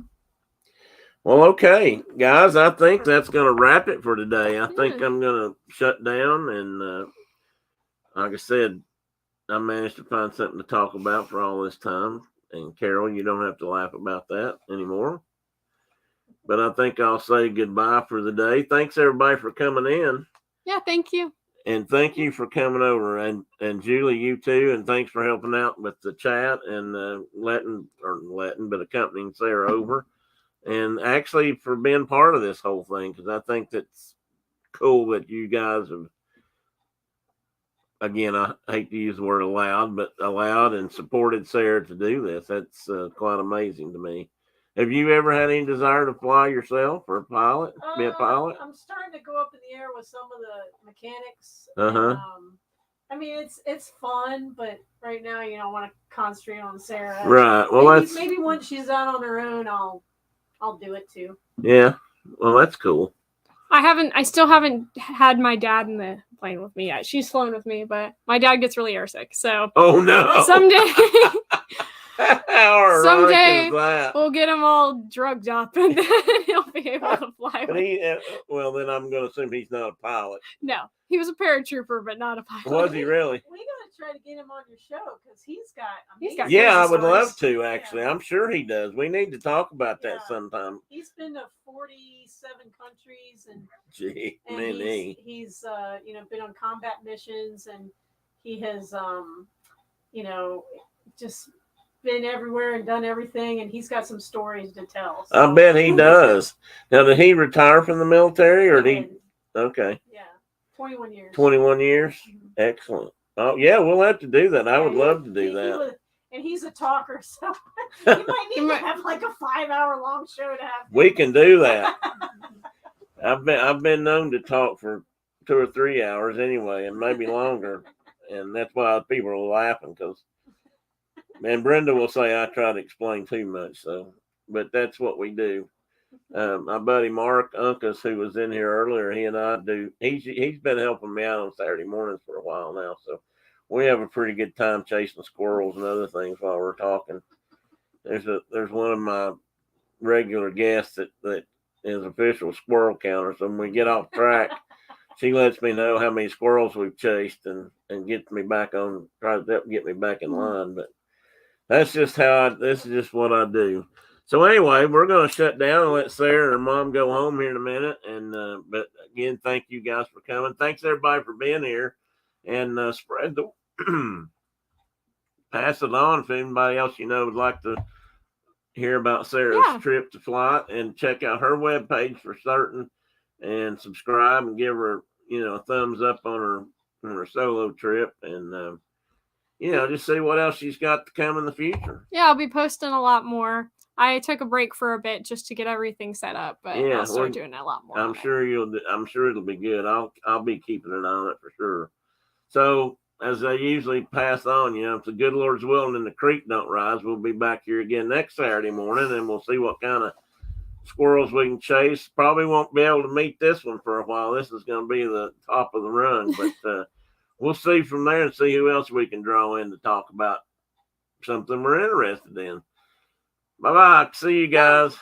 Well, okay, guys, I think that's going to wrap it for today. I think I'm going to shut down. And like I said, I managed to find something to talk about for all this time. And Carol, you don't have to laugh about that anymore. But I think I'll say goodbye for the day. Thanks, everybody, for coming in. Yeah, thank you. And thank you for coming over. And Julie, you too. And thanks for helping out with the chat and but accompanying Sarah over. And actually for being part of this whole thing, because I think that's cool that you guys have, again, I hate to use the word allowed and supported Sarah to do this. That's quite amazing to me. Have you ever had any desire to fly yourself or be a pilot? I'm starting to go up in the air with some of the mechanics. Uh-huh. And, I mean, it's fun, but right now, I want to concentrate on Sarah. Right. Well, maybe once she's out on her own, I'll do it too. Yeah. Well, that's cool. I still haven't had my dad in the plane with me yet. She's flown with me, but my dad gets really airsick. So oh no. Someday Someday we'll get him all drugged up and then he'll be able to fly. Well, then I'm going to assume he's not a pilot. No, he was a paratrooper, but not a pilot. Was he really? We got to try to get him on your show because he's got Yeah, I crazy would love stories. to, actually. Yeah. I'm sure he does. We need to talk about that sometime. He's been to 47 countries and he's been on combat missions, and he has just been everywhere and done everything, and he's got some stories to tell. I bet he does. Now, did he retire from the military or did he? And, Okay. yeah, 21 years. 21 years? Mhm. Excellent. Oh, yeah, we'll have to do that. I would Yeah, love to do he that. and he's a talker, so you might need to have like a 5-hour long show to have. We can do that. I've been known to talk for 2 or 3 hours anyway, and maybe longer, and that's why people are laughing because, man, Brenda will say I try to explain too much. So, but that's what we do. My buddy Mark Uncas, who was in here earlier, he and I do. He's been helping me out on Saturday mornings for a while now, so we have a pretty good time chasing squirrels and other things while we're talking. There's one of my regular guests that is official squirrel counter. So when we get off track, she lets me know how many squirrels we've chased and gets me back on, tries to get me back in line. But that's just this is just what I do. So anyway, we're going to shut down and let Sarah and her mom go home here in a minute. And but again, thank you guys for coming. Thanks everybody for being here, and spread the pass it on if anybody else you know would like to hear about Sarah's trip to Flight, and check out her webpage for certain, and subscribe and give her a thumbs up on her solo trip, and just see what else she's got to come in the future. Yeah, I'll be posting a lot more. I took a break for a bit just to get everything set up, but I'll start doing a lot more. I'm sure it'll be good. I'll be keeping an eye on it for sure. So as I usually pass on, if the good Lord's willing and the creek don't rise, we'll be back here again next Saturday morning, and we'll see what kind of squirrels we can chase. Probably won't be able to meet this one for a while. This is going to be the top of the run, but we'll see from there and see who else we can draw in to talk about something we're interested in. Bye-bye. See you guys.